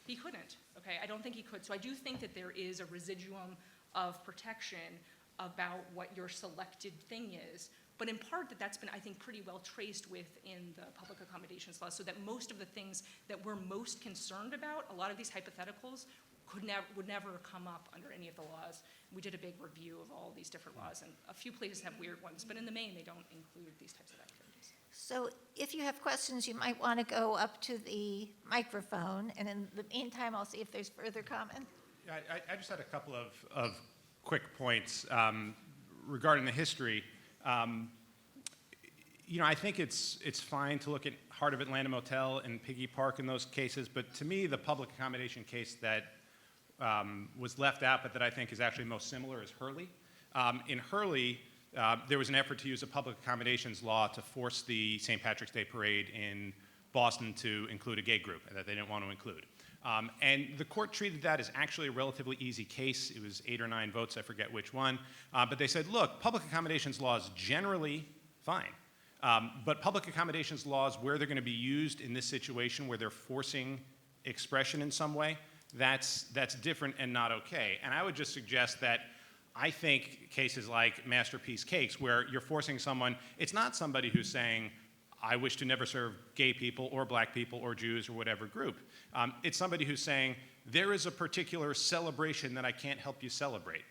He couldn't, okay? I don't think he could. So I do think that there is a residuum of protection about what your selected thing is, but in part that's been, I think, pretty well traced within the public accommodations law, so that most of the things that we're most concerned about, a lot of these hypotheticals, would never come up under any of the laws. We did a big review of all these different laws, and a few places have weird ones, but in the main, they don't include these types of activities. So if you have questions, you might want to go up to the microphone, and in the meantime, I'll see if there's further comment. I just had a couple of quick points regarding the history. I think it's fine to look at Heart of Atlanta Motel and Piggy Park in those cases, but to me, the public accommodation case that was left out, but that I think is actually most similar, is Hurley. In Hurley, there was an effort to use a public accommodations law to force the St. Patrick's Day parade in Boston to include a gay group that they didn't want to include. And the court treated that as actually a relatively easy case. It was 8 or 9 votes, I forget which one. But they said, look, public accommodations law is generally fine. But public accommodations laws, where they're going to be used in this situation where they're forcing expression in some way, that's different and not okay. And I would just suggest that I think cases like Masterpiece Cakes, where you're forcing someone, it's not somebody who's saying, I wish to never serve gay people or black people or Jews or whatever group. It's somebody who's saying, there is a particular celebration that I can't help you celebrate.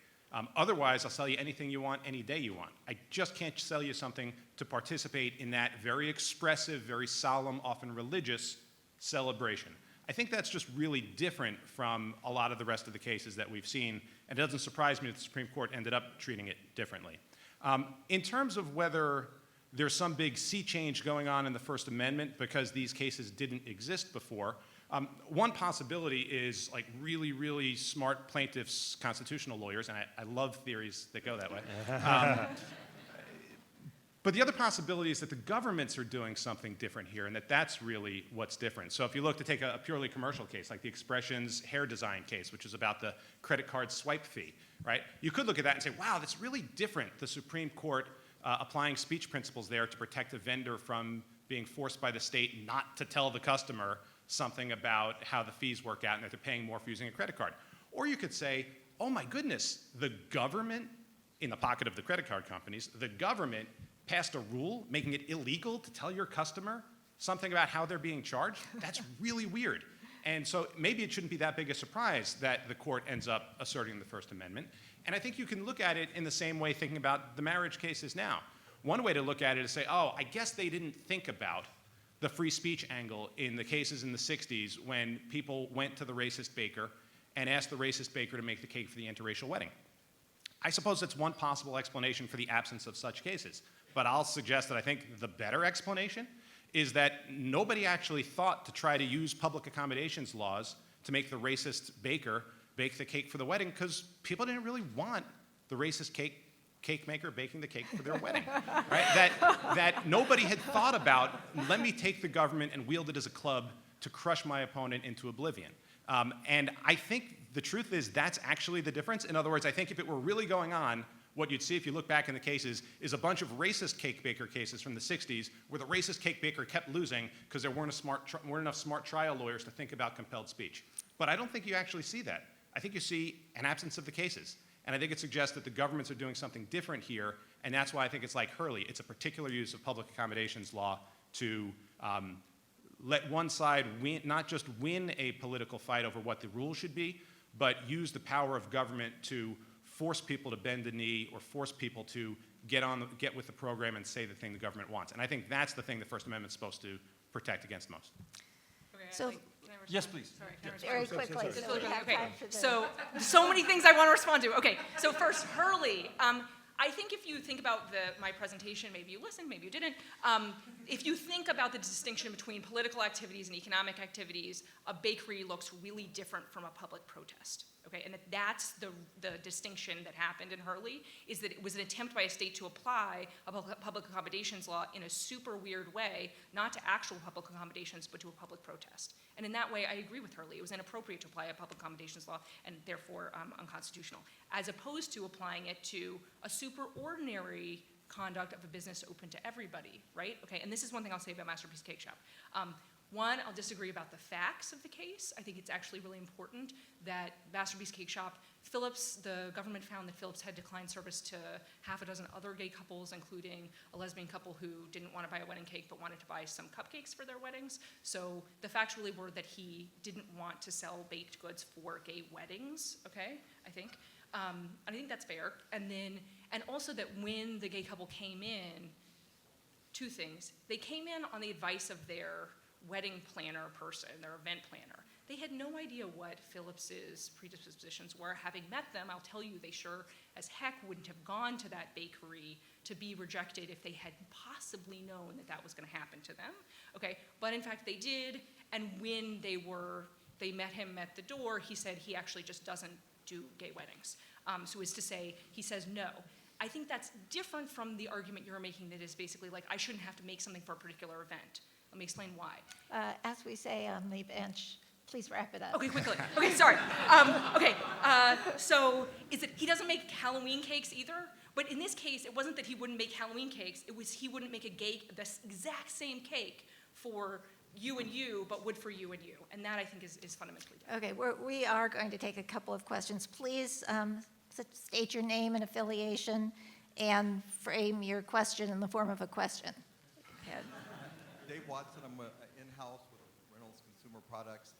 Otherwise, I'll sell you anything you want, any day you want. I just can't sell you something to participate in that very expressive, very solemn, often religious celebration. I think that's just really different from a lot of the rest of the cases that we've seen, and it doesn't surprise me that the Supreme Court ended up treating it differently. In terms of whether there's some big sea change going on in the First Amendment because these cases didn't exist before, one possibility is like really, really smart plaintiffs, constitutional lawyers, and I love theories that go that way. But the other possibility is that the governments are doing something different here, and that's really what's different. So if you look to take a purely commercial case, like the Expressions hair design case, which is about the credit card swipe fee, right? You could look at that and say, wow, that's really different, the Supreme Court applying speech principles there to protect a vendor from being forced by the state not to tell the customer something about how the fees work out and that they're paying more for using a credit card. Or you could say, oh my goodness, the government, in the pocket of the credit card companies, the government passed a rule making it illegal to tell your customer something about how they're being charged. That's really weird. And so maybe it shouldn't be that big a surprise that the court ends up asserting the First Amendment. And I think you can look at it in the same way thinking about the marriage cases now. One way to look at it is say, oh, I guess they didn't think about the free speech angle in the cases in the 60s when people went to the racist baker and asked the racist baker to make the cake for the interracial wedding. I suppose that's one possible explanation for the absence of such cases. But I'll suggest that I think the better explanation is that nobody actually thought to try to use public accommodations laws to make the racist baker bake the cake for the wedding because people didn't really want the racist cake maker baking the cake for their wedding, right? That nobody had thought about, let me take the government and wield it as a club to crush my opponent into oblivion. And I think the truth is that's actually the difference. In other words, I think if it were really going on, what you'd see if you look back in the cases is a bunch of racist cake baker cases from the 60s where the racist cake baker kept losing because there weren't enough smart trial lawyers to think about compelled speech. But I don't think you actually see that. I think you see an absence of the cases. And I think it suggests that the governments are doing something different here, and that's why I think it's like Hurley. It's a particular use of public accommodations law to let one side win, not just win a political fight over what the rules should be, but use the power of government to force people to bend the knee or force people to get with the program and say the thing the government wants. And I think that's the thing the First Amendment's supposed to protect against most. Okay, So- can I respond? Yes, please. Sorry, can I respond? Very quickly, Just so we really have quick. time for this. So many things I want to respond to. Okay, so first, Hurley. I think if you think about my presentation, maybe you listened, maybe you didn't. If you think about the distinction between political activities and economic activities, a bakery looks really different from a public protest. okay? And that's the distinction that happened in Hurley, is that it was an attempt by a state to apply a public accommodations law in a super weird way, not to actual public accommodations, but to a public protest. And in that way, I agree with Hurley. It was inappropriate to apply a public accommodations law and therefore unconstitutional, as opposed to applying it to a super ordinary conduct of a business open to everybody, right? Okay, and this is one thing I'll say about Masterpiece Cake Shop. One, I'll disagree about the facts of the case. I think it's actually really important that Masterpiece Cake Shop, the government found that Phillips had declined service to half a dozen other gay couples, including a lesbian couple who didn't want to buy a wedding cake but wanted to buy some cupcakes for their weddings. So the facts really were that he didn't want to sell baked goods for gay weddings, okay, I think. And I think that's fair. And also that when the gay couple came in, two things. They came in on the advice of their wedding planner person, their event planner. They had no idea what Phillips's predispositions were. Having met them, I'll tell you, they sure as heck wouldn't have gone to that bakery to be rejected if they had possibly known that that was going to happen to them. Okay, but in fact they did. And when they met him at the door, he said he actually just doesn't do gay weddings. So as to say, he says no. I think that's different from the argument you're making that is basically like, I shouldn't have to make something for a particular event. Let me explain why. As we say on the bench, please wrap it up. Okay, quickly. Okay, sorry. So is it he doesn't make Halloween cakes either? But in this case, it wasn't that he wouldn't make Halloween cakes. It was he wouldn't make the exact same cake for you and you, but would for you and you. And that, I think, is fundamentally different. Okay, we are going to take a couple of questions. Please state your name and affiliation and frame your question in the form of a question. Okay. Dave Watson, I'm in-house with Reynolds Consumer Products.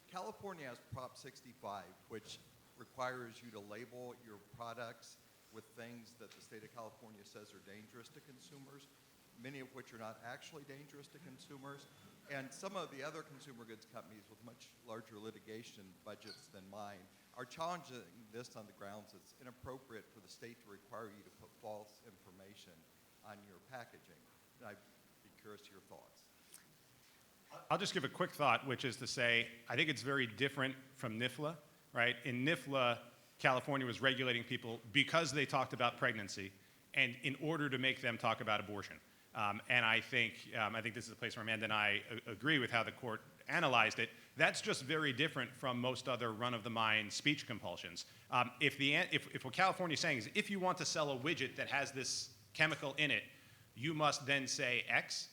California has Prop 65, which requires you to label your products with things that the state of California says are dangerous to consumers, many of which are not actually dangerous to consumers. And some of the other consumer goods companies with much larger litigation budgets than mine are challenging this on the grounds it's inappropriate for the state to require you to put false information on your packaging. And I'd be curious to your thoughts. I'll just give a quick thought, which is to say, I think it's very different from NIFLA, right? In NIFLA, California was regulating people because they talked about pregnancy and in order to make them talk about abortion. And I think this is a place where Amanda and I agree with how the court analyzed it. That's just very different from most other run-of-the-mind speech compulsions. If what California is saying is if you want to sell a widget that has this chemical in it, you must then say X.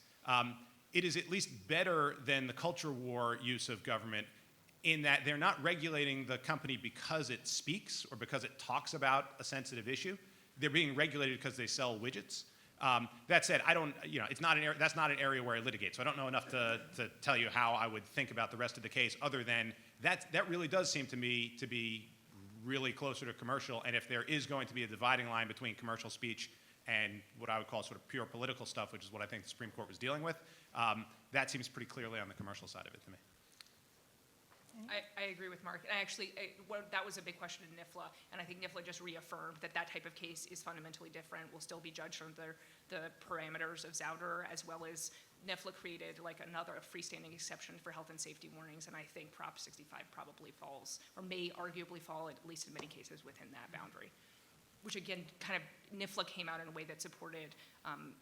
It is at least better than the culture war use of government in that they're not regulating the company because it speaks or because it talks about a sensitive issue. They're being regulated because they sell widgets. That said, that's not an area where I litigate, so I don't know enough to tell you how I would think about the rest of the case other than that really does seem to me to be really closer to commercial, and if there is going to be a dividing line between commercial speech and what I would call sort of pure political stuff, which is what I think the Supreme Court was dealing with, that seems pretty clearly on the commercial side of it to me. I agree with Mark. And that was a big question in NIFLA, and I think NIFLA just reaffirmed that type of case is fundamentally different, will still be judged under the parameters of Zauder, as well as NIFLA created like another freestanding exception for health and safety warnings, and I think Prop 65 probably falls, or may arguably fall, at least in many cases, within that boundary. Which again, kind of, NIFLA came out in a way that supported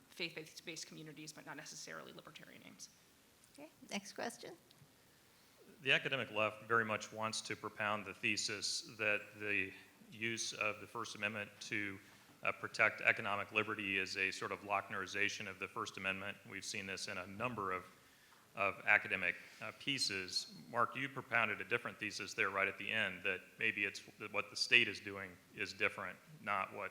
faith-based communities, but not necessarily libertarian aims. Okay, next question. The academic left very much wants to propound the thesis that the use of the First Amendment to protect economic liberty is a sort of Lochnerization of the First Amendment. We've seen this in a number of academic pieces. Mark, you propounded a different thesis there right at the end, that maybe it's what the state is doing is different, not what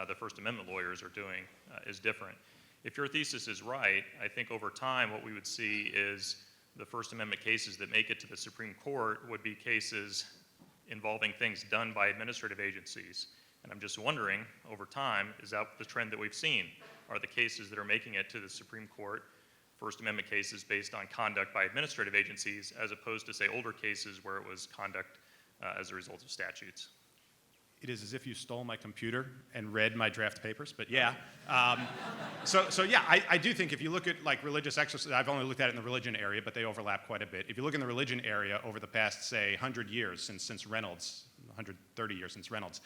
the First Amendment lawyers are doing is different. If your thesis is right, I think over time what we would see is the First Amendment cases that make it to the Supreme Court would be cases involving things done by administrative agencies. And I'm just wondering, over time, is that the trend that we've seen? Are the cases that are making it to the Supreme Court First Amendment cases based on conduct by administrative agencies, as opposed to, say, older cases where it was conduct as a result of statutes? It is as if you stole my computer and read my draft papers, but yeah. I do think if you look at like religious exercise, I've only looked at it in the religion area, but they overlap quite a bit. If you look in the religion area over the past, say, 100 years since Reynolds, 130 years since Reynolds.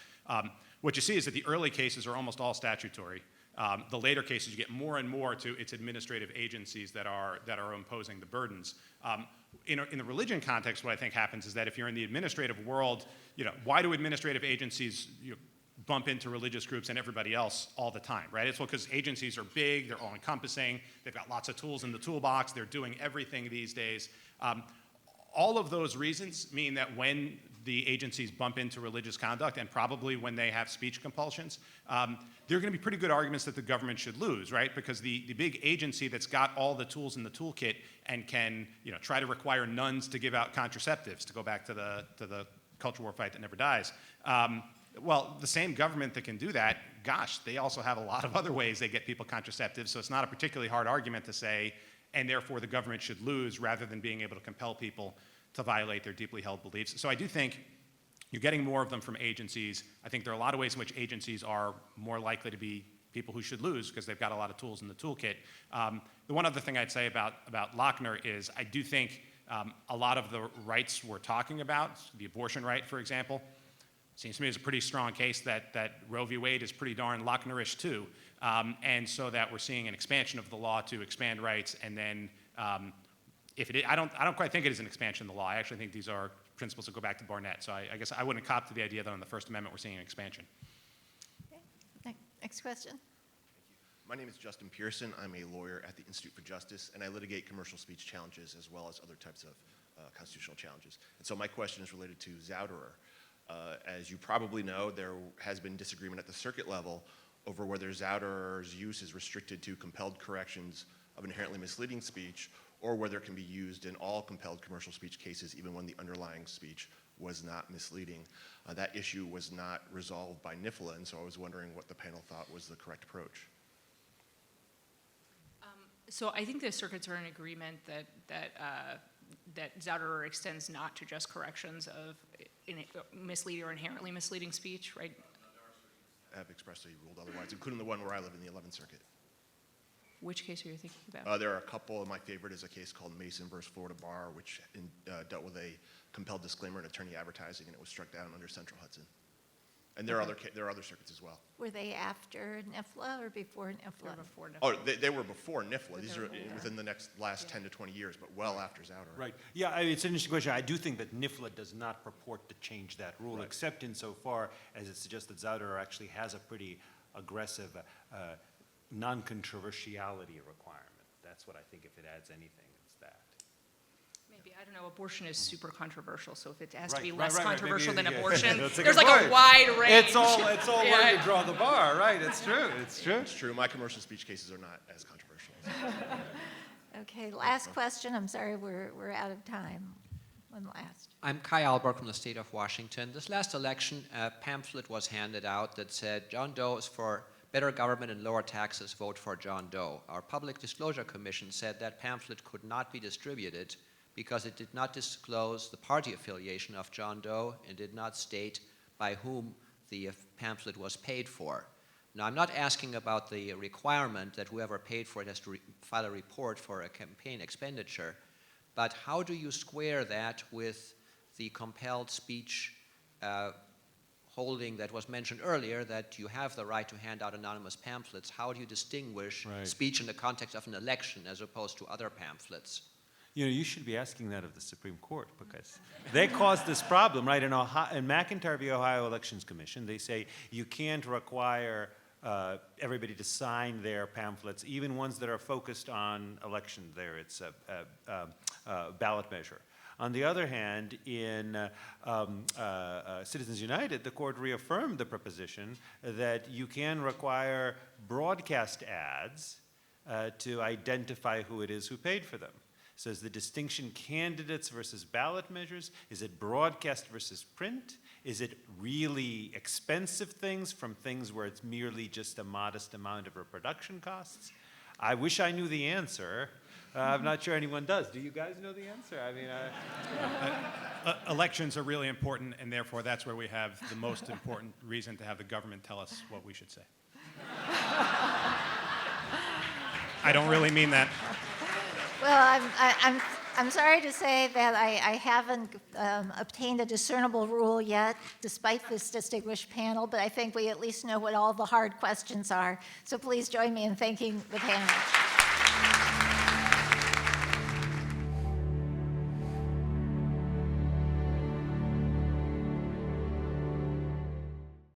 What you see is that the early cases are almost all statutory. The later cases, you get more and more to its administrative agencies that are imposing the burdens. In the religion context, what I think happens is that if you're in the administrative world, why do administrative agencies bump into religious groups and everybody else all the time, right? It's because agencies are big, they're all-encompassing, they've got lots of tools in the toolbox, they're doing everything these days. All of those reasons mean that when the agencies bump into religious conduct, and probably when they have speech compulsions, there are going to be pretty good arguments that the government should lose, right? Because the big agency that's got all the tools in the toolkit and can try to require nuns to give out contraceptives, to go back to the culture war fight that never dies. Well, the same government that can do that, gosh, they also have a lot of other ways they get people contraceptives, so it's not a particularly hard argument to say, and therefore the government should lose rather than being able to compel people to violate their deeply held beliefs. So I do think you're getting more of them from agencies. I think there are a lot of ways in which agencies are more likely to be people who should lose because they've got a lot of tools in the toolkit. The one other thing I'd say about Lochner is I do think a lot of the rights we're talking about, the abortion right, for example, seems to me is a pretty strong case that Roe v. Wade is pretty darn Lochnerish too. And so that we're seeing an expansion of the law to expand rights, and then if it is, I don't quite think it is an expansion of the law. I actually think these are principles that go back to Barnett. So I guess I wouldn't cop to the idea that on the First Amendment we're seeing an expansion. Okay. Next question. My name is Justin Pearson. I'm a lawyer at the Institute for Justice, and I litigate commercial speech challenges as well as other types of constitutional challenges. And so my question is related to Zouderer. As you probably know, there has been disagreement at the circuit level over whether Zouderer's use is restricted to compelled corrections of inherently misleading speech, or whether it can be used in all compelled commercial speech cases, even when the underlying speech was not misleading. That issue was not resolved by NIFLA, and so I was wondering what the panel thought was the correct approach. So I think the circuits are in agreement that Zouderer extends not to just corrections of misleading or inherently misleading speech, right? Have expressly ruled otherwise, including the one where I live in the 11th Circuit. Which case are you thinking about? There are a couple. My favorite is a case called Mason versus Florida Bar, which dealt with a compelled disclaimer in attorney advertising, and it was struck down under Central Hudson. And there are other circuits as well. Were they after NIFLA or before NIFLA? Before Oh, they were before NIFLA. These are within the last 10 to 20 years, but well after Zouderer. Right. Yeah, it's an interesting question. I do think that NIFLA does not purport to change that rule, Right. except insofar as it suggests that Zouderer actually has a pretty aggressive non-controversiality requirement. That's what I think, if it adds anything, it's that. Maybe, I don't know, abortion is super controversial, so if it has to Right, be right, less right, controversial maybe, than yeah. abortion, That's a there's good like a point. wide range. It's all Yeah. where you draw the bar, right? It's true. It's true. It's true. My commercial speech cases are not as controversial. Okay, last question. I'm sorry, we're out of time. One last. I'm Kai Albert from the state of Washington. This last election, a pamphlet was handed out that said, John Doe is for better government and lower taxes, vote for John Doe. Our Public Disclosure Commission said that pamphlet could not be distributed because it did not disclose the party affiliation of John Doe and did not state by whom the pamphlet was paid for. Now, I'm not asking about the requirement that whoever paid for it has to file a report for a campaign expenditure, but how do you square that with the compelled speech holding that was mentioned earlier, that you have the right to hand out anonymous pamphlets? How do you distinguish Right. speech in the context of an election as opposed to other pamphlets? You know, you should be asking that of the Supreme Court, because they caused this problem, right? In McIntyre v. Ohio Elections Commission, they say you can't require everybody to sign their pamphlets, even ones that are focused on election. There, it's a ballot measure. On the other hand, in Citizens United, the court reaffirmed the proposition that you can require broadcast ads to identify who it is who paid for them. So is the distinction candidates versus ballot measures? Is it broadcast versus print? Is it really expensive things from things where it's merely just a modest amount of reproduction costs? I wish I knew the answer. I'm not sure anyone does. Do you guys know the answer? I mean, Elections are really important, and therefore that's where we have the most important reason to have the government tell us what we should say. I don't really mean that. Well, I'm sorry to say that I haven't obtained a discernible rule yet, despite this distinguished panel, but I think we at least know what all the hard questions are. So please join me in thanking the panel.